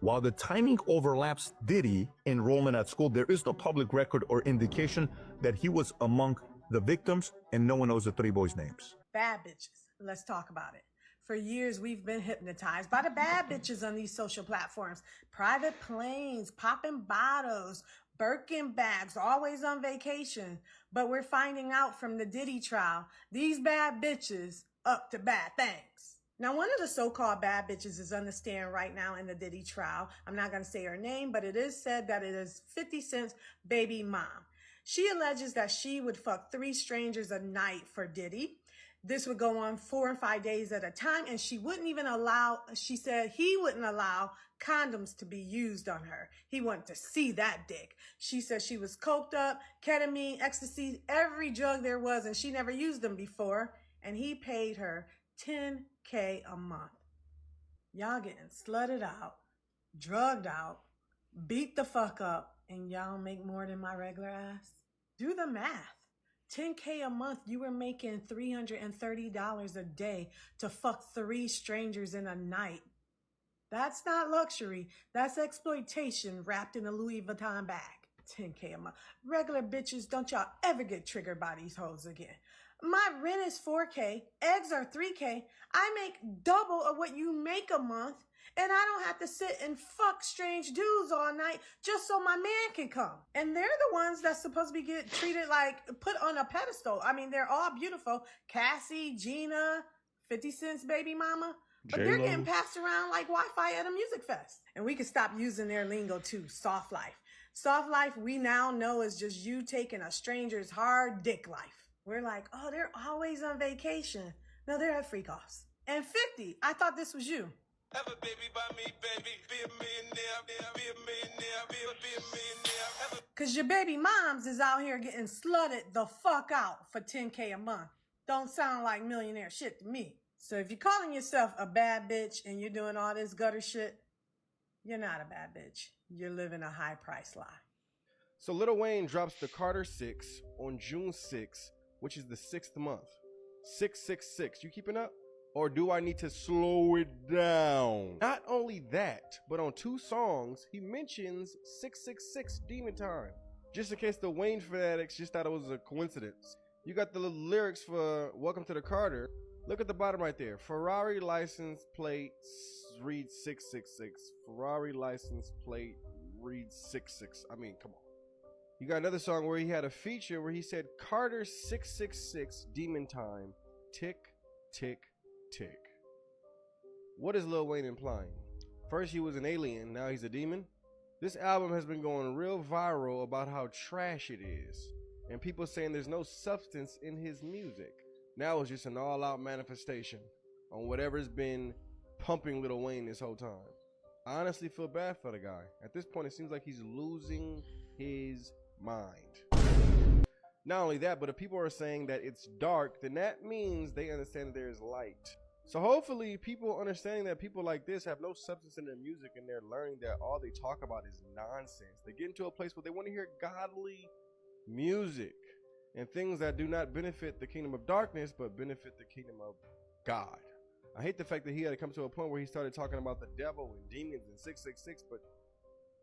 [SPEAKER 3] while the timing overlaps Diddy enrollment at school, there is no public record or indication that he was among the victims, and no one knows the three boys' names.
[SPEAKER 5] Bad bitches. Let's talk about it. For years, we've been hypnotized by the bad bitches on these social platforms. Private planes, popping bottles, Birkin bags, always on vacation. But we're finding out from the Diddy trial, these bad bitches up to bad things. Now, one of the so-called bad bitches is on the stand right now in the Diddy trial. I'm not going to say her name, but it is said that it is 50 Cent's baby mom. She alleges that she would fuck 3 strangers a night for Diddy. This would go on 4 and 5 days at a time, and she said he wouldn't allow condoms to be used on her. He wanted to see that dick. She said she was coked up, ketamine, ecstasy, every drug there was, and she never used them before, and he paid her $10K a month. Y'all getting slutted out, drugged out, beat the fuck up, and y'all make more than my regular ass? Do the math. $10K a month, you were making $330 a day to fuck 3 strangers in a night. That's not luxury. That's exploitation wrapped in a Louis Vuitton bag. $10K a month. Regular bitches, don't y'all ever get triggered by these hoes again. My rent is $4K. Eggs are $3K. I make double of what you make a month. And I don't have to sit and fuck strange dudes all night just so my man can come. And they're the ones that's supposed to be get treated like, put on a pedestal. I mean, they're all beautiful. Cassie, Gina, 50 Cent's baby mama. But they're getting passed around like Wi-Fi at a music fest. And we can stop using their lingo too, soft life. Soft life, we now know is just you taking a stranger's hard dick life. We're like, oh, they're always on vacation. No, they're at freak offs. And 50, I thought this was you.
[SPEAKER 6] Have a baby by me, baby. Be a millionaire, be a millionaire, be a millionaire.
[SPEAKER 5] Cause your baby moms is out here getting slutted the fuck out for $10K a month. Don't sound like millionaire shit to me. So if you're calling yourself a bad bitch and you're doing all this gutter shit, you're not a bad bitch. You're living a high price lie.
[SPEAKER 7] So Lil Wayne drops the Carter 6 on June 6th, which is the 6th month. 666. You keeping up? Or do I need to slow it down? Not only that, but on 2 songs, he mentions 666 Demon Time. Just in case the Wayne fanatics just thought it was a coincidence. You got the lyrics for Welcome to the Carter. Look at the bottom right there. Ferrari license plate reads 666. Ferrari license plate reads 66. I mean, come on. You got another song where he had a feature where he said Carter 666 Demon Time. Tick, tick, tick. What is Lil Wayne implying? First he was an alien, now he's a demon? This album has been going real viral about how trash it is, and people saying there's no substance in his music. Now it's just an all-out manifestation on whatever's been pumping Lil Wayne this whole time. I honestly feel bad for the guy. At this point, it seems like he's losing his mind. Not only that, but if people are saying that it's dark, then that means they understand that there is light. So hopefully people understanding that people like this have no substance in their music and they're learning that all they talk about is nonsense. They get into a place where they want to hear godly music and things that do not benefit the kingdom of darkness, but benefit the kingdom of God. I hate the fact that he had to come to a point where he started talking about the devil and demons and 666, but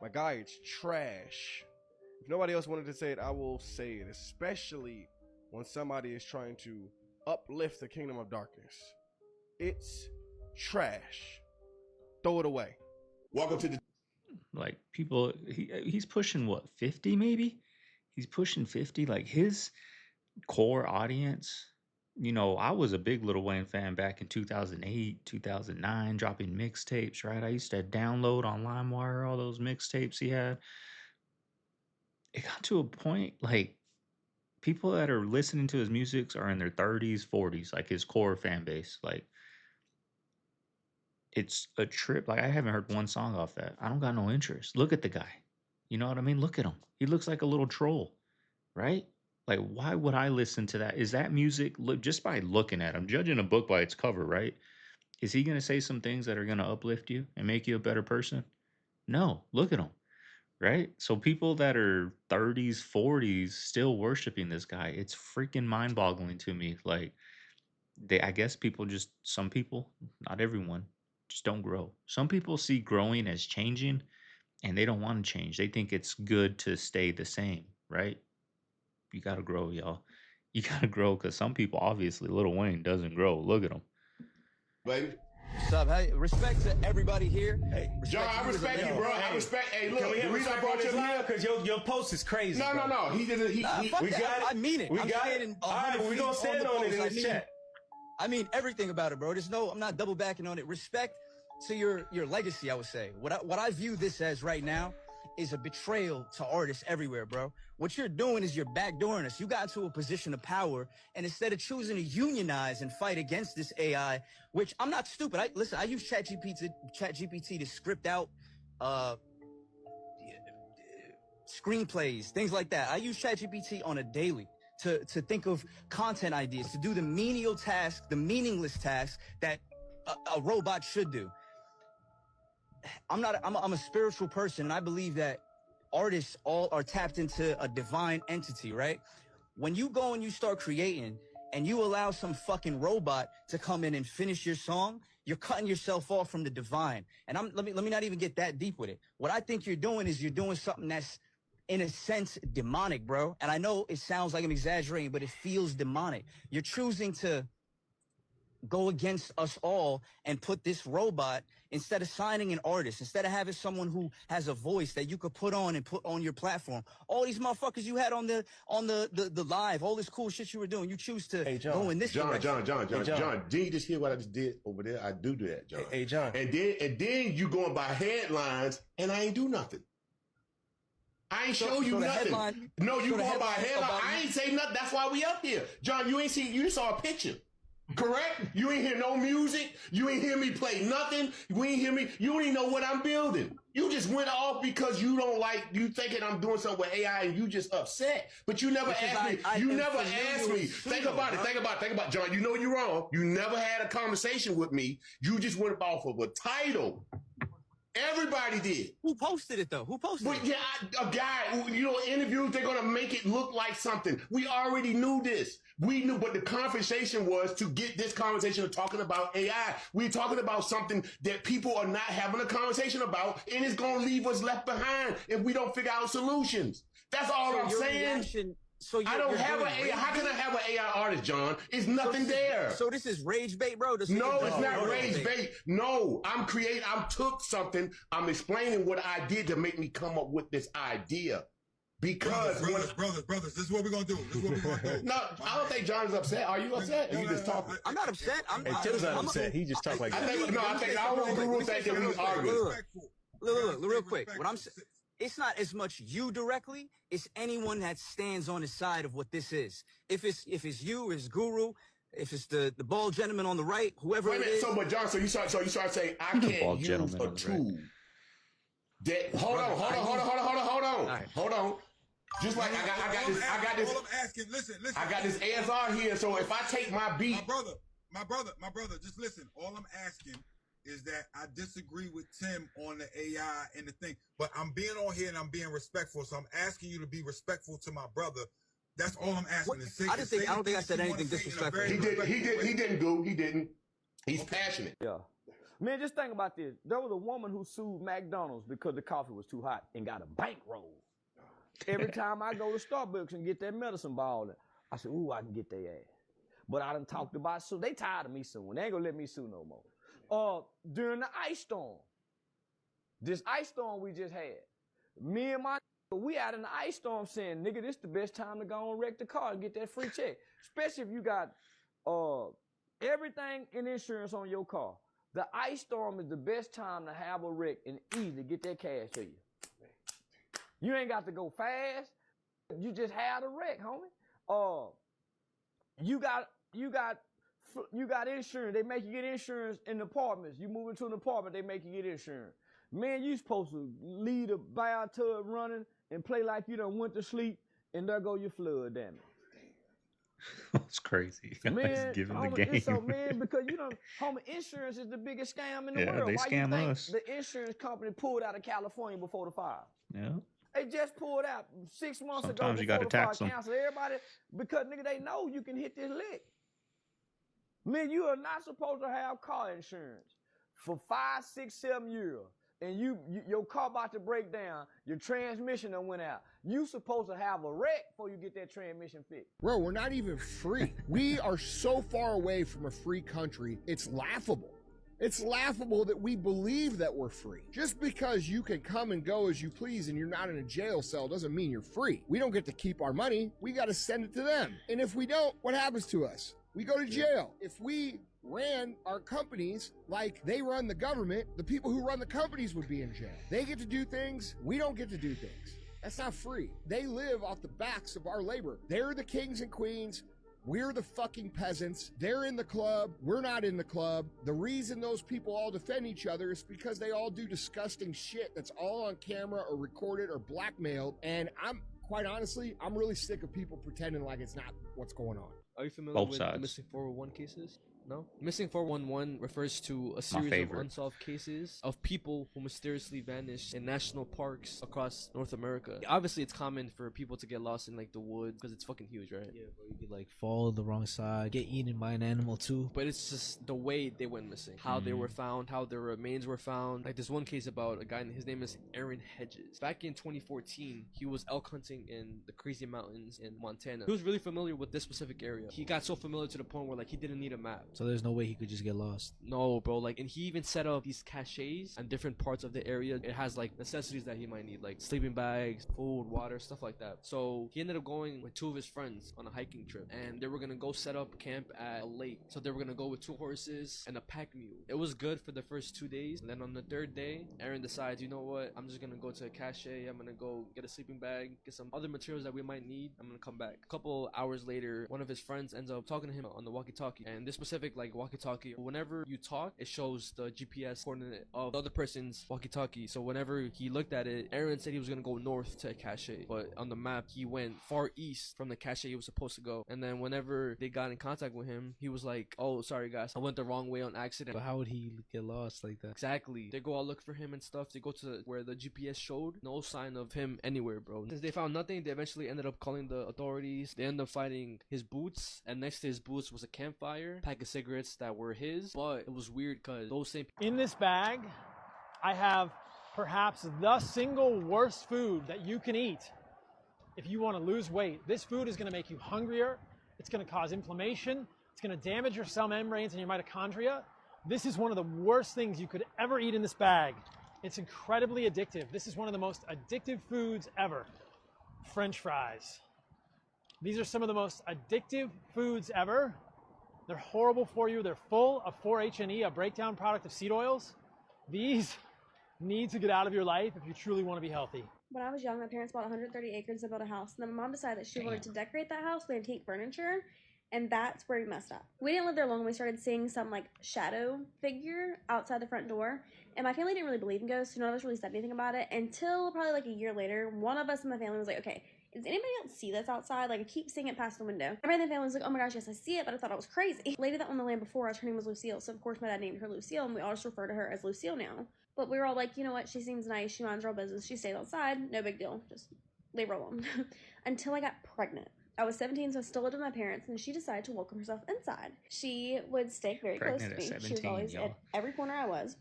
[SPEAKER 7] my guy, it's trash. If nobody else wanted to say it, I will say it, especially when somebody is trying to uplift the kingdom of darkness. It's trash. Throw it away.
[SPEAKER 20] Welcome to the...
[SPEAKER 2] Like, people, he's pushing, what, 50 maybe? He's pushing 50. Like, his core audience, you know, I was a big Lil Wayne fan back in 2008, 2009, dropping mixtapes, right? I used to download on LimeWire all those mixtapes he had. It got to a point, like, people that are listening to his music are in their 30s, 40s, like his core fan base. Like, it's a trip. Like, I haven't heard one song off that. I don't got no interest. Look at the guy. You know what I mean? Look at him. He looks like a little troll, right? Like, why would I listen to that? Is that music, look, just by looking at him, judging a book by its cover, right? Is he going to say some things that are going to uplift you and make you a better person? No, look at him, right? So people that are 30s, 40s still worshiping this guy, it's freaking mind-boggling to me. Like, I guess people just, some people, not everyone, just don't grow. Some people see growing as changing, and they don't want to change. They think it's good to stay the same, right? You got to grow, y'all. You got to grow, because some people, obviously, Lil Wayne doesn't grow. Look at him.
[SPEAKER 20] Baby.
[SPEAKER 8] What's up? Hey, respect to everybody here. Hey,
[SPEAKER 20] John, I respect you, bro. I respect. Hey, look, the reason I brought you here,
[SPEAKER 8] because your post is crazy.
[SPEAKER 20] No. He didn't. We
[SPEAKER 8] got it. I mean it.
[SPEAKER 20] We got it.
[SPEAKER 8] All right, we're gonna stand on it in the chat. I mean everything about it, bro. There's no. I'm not double backing on it. Respect to your legacy, I would say. What I view this as right now is a betrayal to artists everywhere, bro. What you're doing is you're backdooring us. You got into a position of power, and instead of choosing to unionize and fight against this AI, which I'm not stupid. I use ChatGPT to script out screenplays, things like that. I use ChatGPT on a daily to think of content ideas, to do the menial task, the meaningless task that a robot should do. I'm a spiritual person, and I believe that artists all are tapped into a divine entity, right? When you go and you start creating and you allow some fucking robot to come in and finish your song, you're cutting yourself off from the divine. And let me not even get that deep with it. What I think you're doing is you're doing something that's, in a sense, demonic, bro. And I know it sounds like I'm exaggerating, but it feels demonic. You're choosing to go against us all and put this robot, instead of signing an artist, instead of having someone who has a voice that you could put on and put on your platform. All these motherfuckers you had on the live, all this cool shit you were doing, you choose to go in this direction.
[SPEAKER 20] John, did you just hear what I just did over there? I do that, John.
[SPEAKER 8] Hey, John.
[SPEAKER 20] And then you going by headlines, and I ain't do nothing. I ain't show you nothing. No, you going by headline. I ain't say nothing. That's why we up here. John, you ain't see, you just saw a picture.
[SPEAKER 9] Correct? You ain't hear no music. You ain't hear me play nothing. You ain't hear me. You don't even know what I'm building. You just went off because you don't like, you thinking I'm doing something with AI and you just upset. But you never asked me. You never asked me. Think about it, John. You know you're wrong. You never had a conversation with me. You just went off of a title. Everybody did.
[SPEAKER 8] Who posted it though? Who posted it?
[SPEAKER 9] Yeah, a guy, interviews, they're going to make it look like something. We already knew this. We knew, but the conversation was to get this conversation of talking about AI. We're talking about something that people are not having a conversation about, and it's going to leave us left behind if we don't figure out solutions. That's all I'm saying. I don't have an AI. How can I have an AI artist, John? It's nothing there.
[SPEAKER 8] So this is rage bait, bro?
[SPEAKER 9] No, it's not rage bait. No, I took something. I'm explaining what I did to make me come up with this idea. Because
[SPEAKER 15] brothers, this is what we're gonna do.
[SPEAKER 9] No, I don't think John's upset. Are you upset? You just talking.
[SPEAKER 8] I'm not upset.
[SPEAKER 11] Tim's not upset. He just talked like that.
[SPEAKER 9] I think I want Guru to think that we arguing.
[SPEAKER 8] Look, real quick. What I'm saying, it's not as much you directly, it's anyone that stands on the side of what this is. If it's you, it's Guru, if it's the bald gentleman on the right, whoever it is.
[SPEAKER 9] So, but John, so you start saying I can't use a tool. That hold on. Just like I got this.
[SPEAKER 15] All I'm asking, listen.
[SPEAKER 9] I got this ASR here, so if I take my beat,
[SPEAKER 15] my brother, just listen. All I'm asking is that I disagree with Tim on the AI and the thing, but I'm being on here and I'm being respectful. So I'm asking you to be respectful to my brother. That's all I'm asking.
[SPEAKER 8] I don't think I said anything disrespectful.
[SPEAKER 9] He didn't go. He didn't. He's passionate.
[SPEAKER 14] Yeah. Man, just think about this. There was a woman who sued McDonald's because the coffee was too hot and got a bankroll. Every time I go to Starbucks and get that medicine ball, I said, ooh, I can get their ass. But I done talked about sue. They tired of me suing. They ain't gonna let me sue no more. During the ice storm, this ice storm we just had, me and my we out in the ice storm saying, nigga, this the best time to go and wreck the car and get that free check. Especially if you got everything in insurance on your car. The ice storm is the best time to have a wreck and easily get that cash to you. You ain't got to go fast. You just had a wreck, homie. You got insurance. They make you get insurance in apartments. You move into an apartment, they make you get insurance. Man, you supposed to leave the bathtub running and play like you done went to sleep, and there go your flood damage.
[SPEAKER 2] That's crazy.
[SPEAKER 14] Man,
[SPEAKER 2] giving the game.
[SPEAKER 14] So, man, because homie, insurance is the biggest scam in the world.
[SPEAKER 2] They
[SPEAKER 14] Why
[SPEAKER 2] scam
[SPEAKER 14] you think
[SPEAKER 2] us.
[SPEAKER 14] the insurance company pulled out of California before the fire?
[SPEAKER 2] Yeah.
[SPEAKER 14] They just pulled out 6 months ago.
[SPEAKER 2] Sometimes you got to tax them.
[SPEAKER 14] Everybody, because nigga, they know you can hit this lick. Man, you are not supposed to have car insurance for 5, 6, 7 years, and your car about to break down. Your transmission done went out. You supposed to have a wreck before you get that transmission fixed.
[SPEAKER 16] Bro, we're not even free. We are so far away from a free country. It's laughable. It's laughable that we believe that we're free. Just because you can come and go as you please and you're not in a jail cell doesn't mean you're free. We don't get to keep our money. We got to send it to them. And if we don't, what happens to us? We go to jail. If we ran our companies like they run the government, the people who run the companies would be in jail. They get to do things. We don't get to do things. That's not free. They live off the backs of our labor. They're the kings and queens. We're the fucking peasants. They're in the club. We're not in the club. The reason those people all defend each other is because they all do disgusting shit that's all on camera or recorded or blackmailed. And quite honestly, I'm really sick of people pretending like it's not what's going on.
[SPEAKER 22] Are you familiar with the missing 411 cases? No? Missing 411 refers to a series of unsolved cases of people who mysteriously vanished in national parks across North America. Obviously, it's common for people to get lost in like the woods because it's fucking huge, right?
[SPEAKER 23] Yeah, bro, you could like fall the wrong side, get eaten by an animal too.
[SPEAKER 22] But it's just the way they went missing, how they were found, how their remains were found. Like there's one case about a guy, his name is Aaron Hedges. Back in 2014, he was elk hunting in the Crazy Mountains in Montana. He was really familiar with this specific area. He got so familiar to the point where like he didn't need a map.
[SPEAKER 23] So there's no way he could just get lost.
[SPEAKER 22] No, bro. Like, and he even set up these caches in different parts of the area. It has like necessities that he might need, like sleeping bags, food, water, stuff like that. So he ended up going with 2 of his friends on a hiking trip, and they were gonna go set up camp at a lake. So they were gonna go with 2 horses and a pack mule. It was good for the first 2 days, and then on the 3rd day, Aaron decides, you know what? I'm just gonna go to a cache. I'm gonna go get a sleeping bag, get some other materials that we might need. I'm gonna come back. A couple hours later, one of his friends ends up talking to him on the walkie-talkie, and this specific specific like walkie-talkie. Whenever you talk, it shows the GPS coordinate of the other person's walkie-talkie. So whenever he looked at it, Aaron said he was gonna go north to a cache, but on the map he went far east from the cache he was supposed to go. And then whenever they got in contact with him, he was like, "Oh, sorry guys, I went the wrong way on accident."
[SPEAKER 23] But how would he get lost like that?
[SPEAKER 22] Exactly. They go out look for him and stuff. They go to where the GPS showed, no sign of him anywhere, bro. Since they found nothing, they eventually ended up calling the authorities. They ended up finding his boots, and next to his boots was a campfire, pack of cigarettes that were his. But it was weird because those same
[SPEAKER 4] In this bag, I have perhaps the single worst food that you can eat if you want to lose weight. This food is going to make you hungrier. It's going to cause inflammation. It's going to damage your cell membranes and your mitochondria. This is one of the worst things you could ever eat in this bag. It's incredibly addictive. This is one of the most addictive foods ever. French fries. These are some of the most addictive foods ever. They're horrible for you. They're full of 4-HNE, a breakdown product of seed oils. These need to get out of your life if you truly want to be healthy.
[SPEAKER 10] When I was young, my parents bought 130 acres and built a house. And then my mom decided that she wanted to decorate that house with antique furniture. And that's where we messed up. We didn't live there long when we started seeing some like shadow figure outside the front door. And my family didn't really believe in ghosts, so none of us really said anything about it until probably like a year later. One of us in my family was like, okay, does anybody else see this outside? Like I keep seeing it past the window. Everybody in the family was like, oh my gosh, yes, I see it, but I thought it was crazy. The lady that owned the land before us, her name was Lucille. So of course my dad named her Lucille, and we all just refer to her as Lucille now. But we were all like, you know what, she seems nice, she minds her own business, she stays outside, no big deal, just leave her alone. Until I got pregnant. I was 17, so I still lived with my parents, and she decided to welcome herself inside. She would stay very close to me. She was always at every corner I was.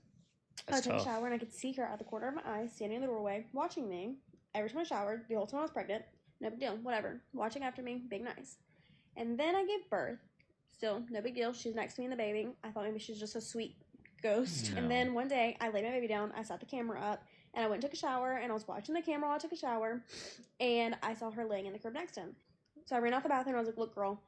[SPEAKER 10] I would take a shower, and I could see her out the corner of my eye, standing in the doorway, watching me. Every time I showered, the whole time I was pregnant. No big deal, whatever. Watching after me, being nice. And then I gave birth. Still, no big deal. She's next to me and the baby. I thought maybe she was just a sweet ghost. No. And then one day, I laid my baby down, I sat the camera up, and I went and took a shower, and I was watching the camera while I took a shower, and I saw her laying in the crib next to him. So I ran out the bathroom, and I was like, look, girl,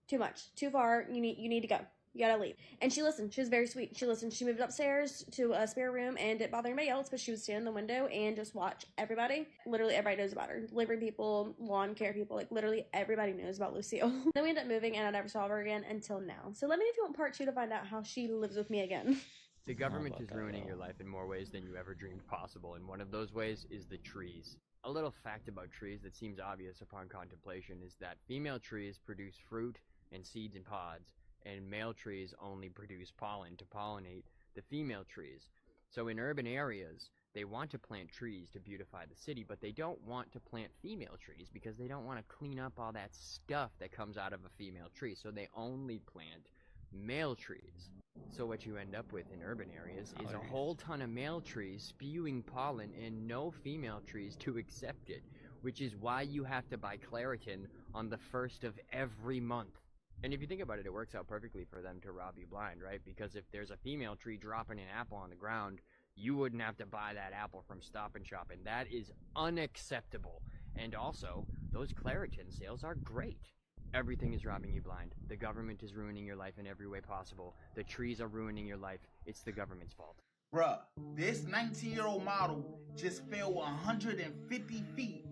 [SPEAKER 10] too much, too far, you need to go. You gotta leave. And she listened. She was very sweet. She listened. She moved upstairs to a spare room and didn't bother anybody else, but she would stand in the window and just watch everybody. Literally everybody knows about her. Delivery people, lawn care people, like literally everybody knows about Lucille. Then we ended up moving and I never saw her again until now. So let me know if you want part 2 to find out how she lives with me again.
[SPEAKER 12] The government is ruining your life in more ways than you ever dreamed possible, and one of those ways is the trees. A little fact about trees that seems obvious upon contemplation is that female trees produce fruit and seeds and pods, and male trees only produce pollen to pollinate the female trees. So in urban areas, they want to plant trees to beautify the city, but they don't want to plant female trees because they don't want to clean up all that stuff that comes out of a female tree, so they only plant male trees. So what you end up with in urban areas is a whole ton of male trees spewing pollen and no female trees to accept it, which is why you have to buy Claritin on the 1st of every month. And if you think about it, it works out perfectly for them to rob you blind, right? Because if there's a female tree dropping an apple on the ground, you wouldn't have to buy that apple from Stop and Shop, and that is unacceptable. And also, those Claritin sales are great. Everything is robbing you blind. The government is ruining your life in every way possible. The trees are ruining your life. It's the government's fault.
[SPEAKER 17] Bruh, this 19-year-old model just fell 150 feet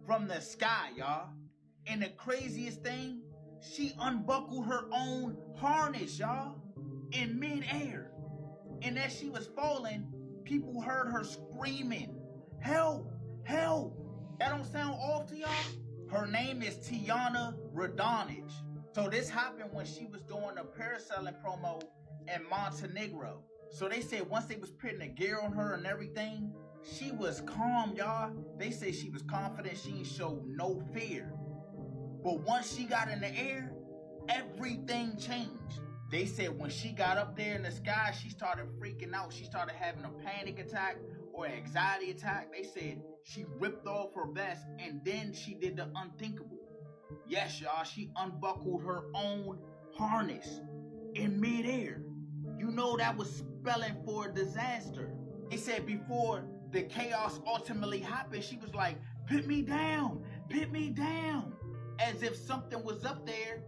[SPEAKER 17] from the sky, y'all. And the craziest thing, she unbuckled her own harness, y'all, in midair. And as she was falling, people heard her screaming, "Help! Help!" That don't sound off to y'all? Her name is Tiana Radonich. So this happened when she was doing a parasailing promo in Montenegro. So they said once they was putting the gear on her and everything, she was calm, y'all. They say she was confident, she ain't showed no fear. But once she got in the air, everything changed. They said when she got up there in the sky, she started freaking out. She started having a panic attack or anxiety attack. They said she ripped off her vest and then she did the unthinkable. Yes, y'all, she unbuckled her own harness in midair. You know that was spelling for disaster. They said before the chaos ultimately happened, she was like, "Put me down, put me down." As if something was up there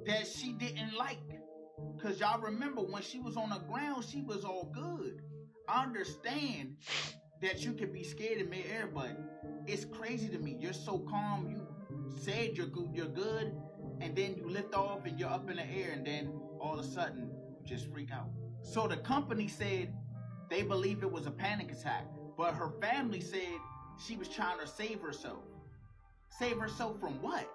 [SPEAKER 17] that she didn't like. Cause y'all remember when she was on the ground, she was all good. I understand that you can be scared in midair, but it's crazy to me. You're so calm, you said you're good, and then you lift off and you're up in the air, and then all of a sudden just freak out. So the company said they believe it was a panic attack, but her family said she was trying to save herself. Save herself from what?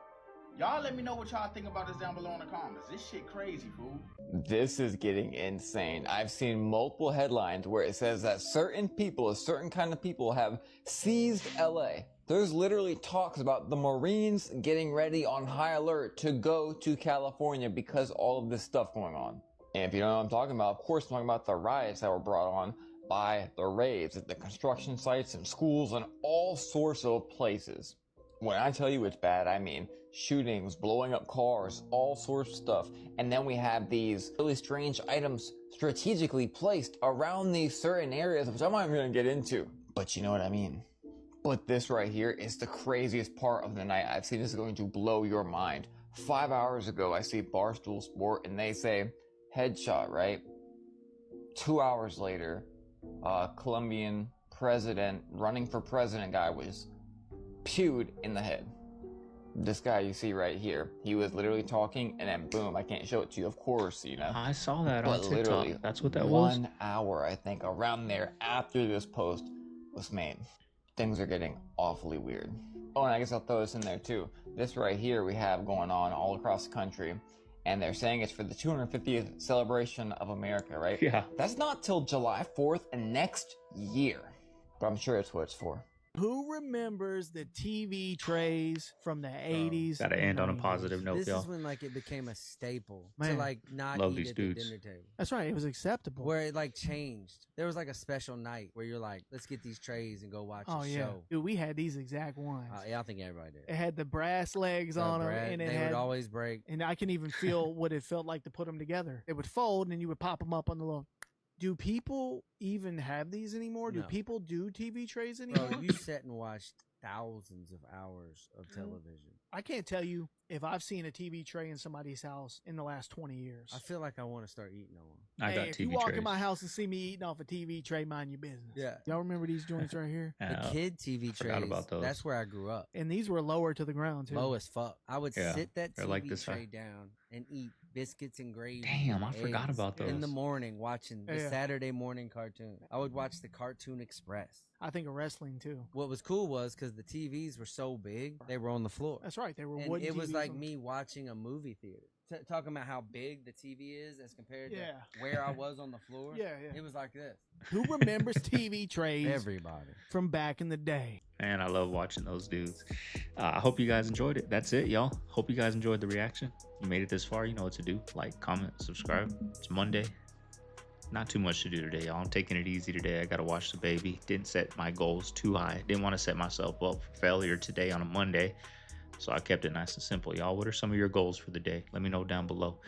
[SPEAKER 17] Y'all let me know what y'all think about this down below in the comments. This shit crazy, fool.
[SPEAKER 18] This is getting insane. I've seen multiple headlines where it says that certain people, a certain kind of people, have seized LA. There's literally talks about the Marines getting ready on high alert to go to California because all of this stuff going on. And if you know what I'm talking about, of course I'm talking about the riots that were brought on by the raids at the construction sites and schools and all sorts of places. When I tell you it's bad, I mean shootings, blowing up cars, all sorts of stuff. And then we have these really strange items strategically placed around these certain areas, which I'm not even gonna get into. But you know what I mean. But this right here is the craziest part of the night I've seen. This is going to blow your mind. 5 hours ago, I see Barstool Sport and they say headshot, right? 2 hours later, Colombian president, running for president guy was pewed in the head. This guy you see right here, he was literally talking and then boom, I can't show it to you, of course, you know.
[SPEAKER 2] I saw that
[SPEAKER 18] but
[SPEAKER 2] on
[SPEAKER 18] literally
[SPEAKER 2] TikTok. That's what that was?
[SPEAKER 18] 1 hour, I think, around there after this post was made. Things are getting awfully weird. Oh, and I guess I'll throw this in there too. This right here we have going on all across the country, and they're saying it's for the 250th celebration of America, right?
[SPEAKER 2] Yeah.
[SPEAKER 18] That's not till July 4th and next year, but I'm sure it's what it's for.
[SPEAKER 19] Who remembers the TV trays from the 80s?
[SPEAKER 2] Gotta end on a positive note,
[SPEAKER 21] This
[SPEAKER 2] y'all.
[SPEAKER 21] is when like it became a staple
[SPEAKER 19] Man.
[SPEAKER 21] to like not
[SPEAKER 2] Love
[SPEAKER 21] eat
[SPEAKER 2] these
[SPEAKER 21] at
[SPEAKER 2] dudes.
[SPEAKER 21] the dinner table.
[SPEAKER 19] That's right. It was acceptable.
[SPEAKER 21] Where it like changed. There was like a special night where you're like, let's get these trays and go watch
[SPEAKER 19] Oh
[SPEAKER 21] a
[SPEAKER 19] yeah,
[SPEAKER 21] show.
[SPEAKER 19] dude, we had these exact ones.
[SPEAKER 21] Yeah, I think everybody did.
[SPEAKER 19] It had the brass legs on them, and it
[SPEAKER 21] they
[SPEAKER 19] had,
[SPEAKER 21] would always break.
[SPEAKER 19] and I can even feel what it felt like to put them together. It would fold, and you would pop them up on the little. Do people even have these anymore? Do
[SPEAKER 21] No.
[SPEAKER 19] people do TV trays anymore?
[SPEAKER 21] Bro, you sat and watched thousands of hours of television.
[SPEAKER 19] I can't tell you if I've seen a TV tray in somebody's house in the last 20 years.
[SPEAKER 21] I feel like I want to start eating on one.
[SPEAKER 2] I got
[SPEAKER 19] if
[SPEAKER 2] TV
[SPEAKER 19] you walk
[SPEAKER 2] trays.
[SPEAKER 19] in my house and see me eating off a TV tray, mind your business.
[SPEAKER 21] Yeah.
[SPEAKER 19] Y'all remember these joints right here?
[SPEAKER 21] The kid TV
[SPEAKER 2] forgot
[SPEAKER 21] trays,
[SPEAKER 2] about those.
[SPEAKER 21] that's where I grew up.
[SPEAKER 19] And these were lower to the ground too.
[SPEAKER 21] Low as fuck. I would
[SPEAKER 2] Yeah,
[SPEAKER 21] sit that
[SPEAKER 2] they're
[SPEAKER 21] TV
[SPEAKER 2] like this
[SPEAKER 21] tray
[SPEAKER 2] high.
[SPEAKER 21] down and eat biscuits and gravy.
[SPEAKER 2] Damn,
[SPEAKER 21] and
[SPEAKER 2] I forgot
[SPEAKER 21] eggs
[SPEAKER 2] about
[SPEAKER 21] in the
[SPEAKER 2] those.
[SPEAKER 21] morning watching the
[SPEAKER 19] Yeah.
[SPEAKER 21] Saturday morning cartoon. I would watch the Cartoon Express.
[SPEAKER 19] I think of wrestling too.
[SPEAKER 21] What was cool was because the TVs were so big, they were on the floor.
[SPEAKER 19] That's right. They were
[SPEAKER 21] And
[SPEAKER 19] wooden
[SPEAKER 21] it was
[SPEAKER 19] TVs
[SPEAKER 21] like
[SPEAKER 19] on-
[SPEAKER 21] me watching a movie theater. Talking about how big the TV is as compared
[SPEAKER 19] Yeah.
[SPEAKER 21] to where I was on the floor.
[SPEAKER 19] Yeah, yeah.
[SPEAKER 21] It was like this.
[SPEAKER 19] Who remembers TV trays
[SPEAKER 21] Everybody.
[SPEAKER 19] from back in the day?
[SPEAKER 2] Man, I love watching those dudes. I hope you guys enjoyed it. That's it, y'all. Hope you guys enjoyed the reaction. You made it this far, you know what to do. Like, comment, subscribe. It's Monday. Not too much to do today, y'all. I'm taking it easy today. I gotta watch the baby. Didn't set my goals too high. Didn't want to set myself up for failure today on a Monday. So I kept it nice and simple, y'all. What are some of your goals for the day? Let me know down below.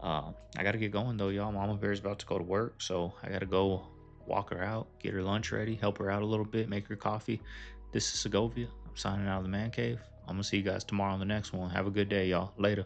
[SPEAKER 2] I gotta get going though, y'all. Mama Bear's about to go to work, so I gotta go walk her out, get her lunch ready, help her out a little bit, make her coffee. This is Segovia. I'm signing out of the man cave. I'm gonna see you guys tomorrow on the next one. Have a good day, y'all. Later.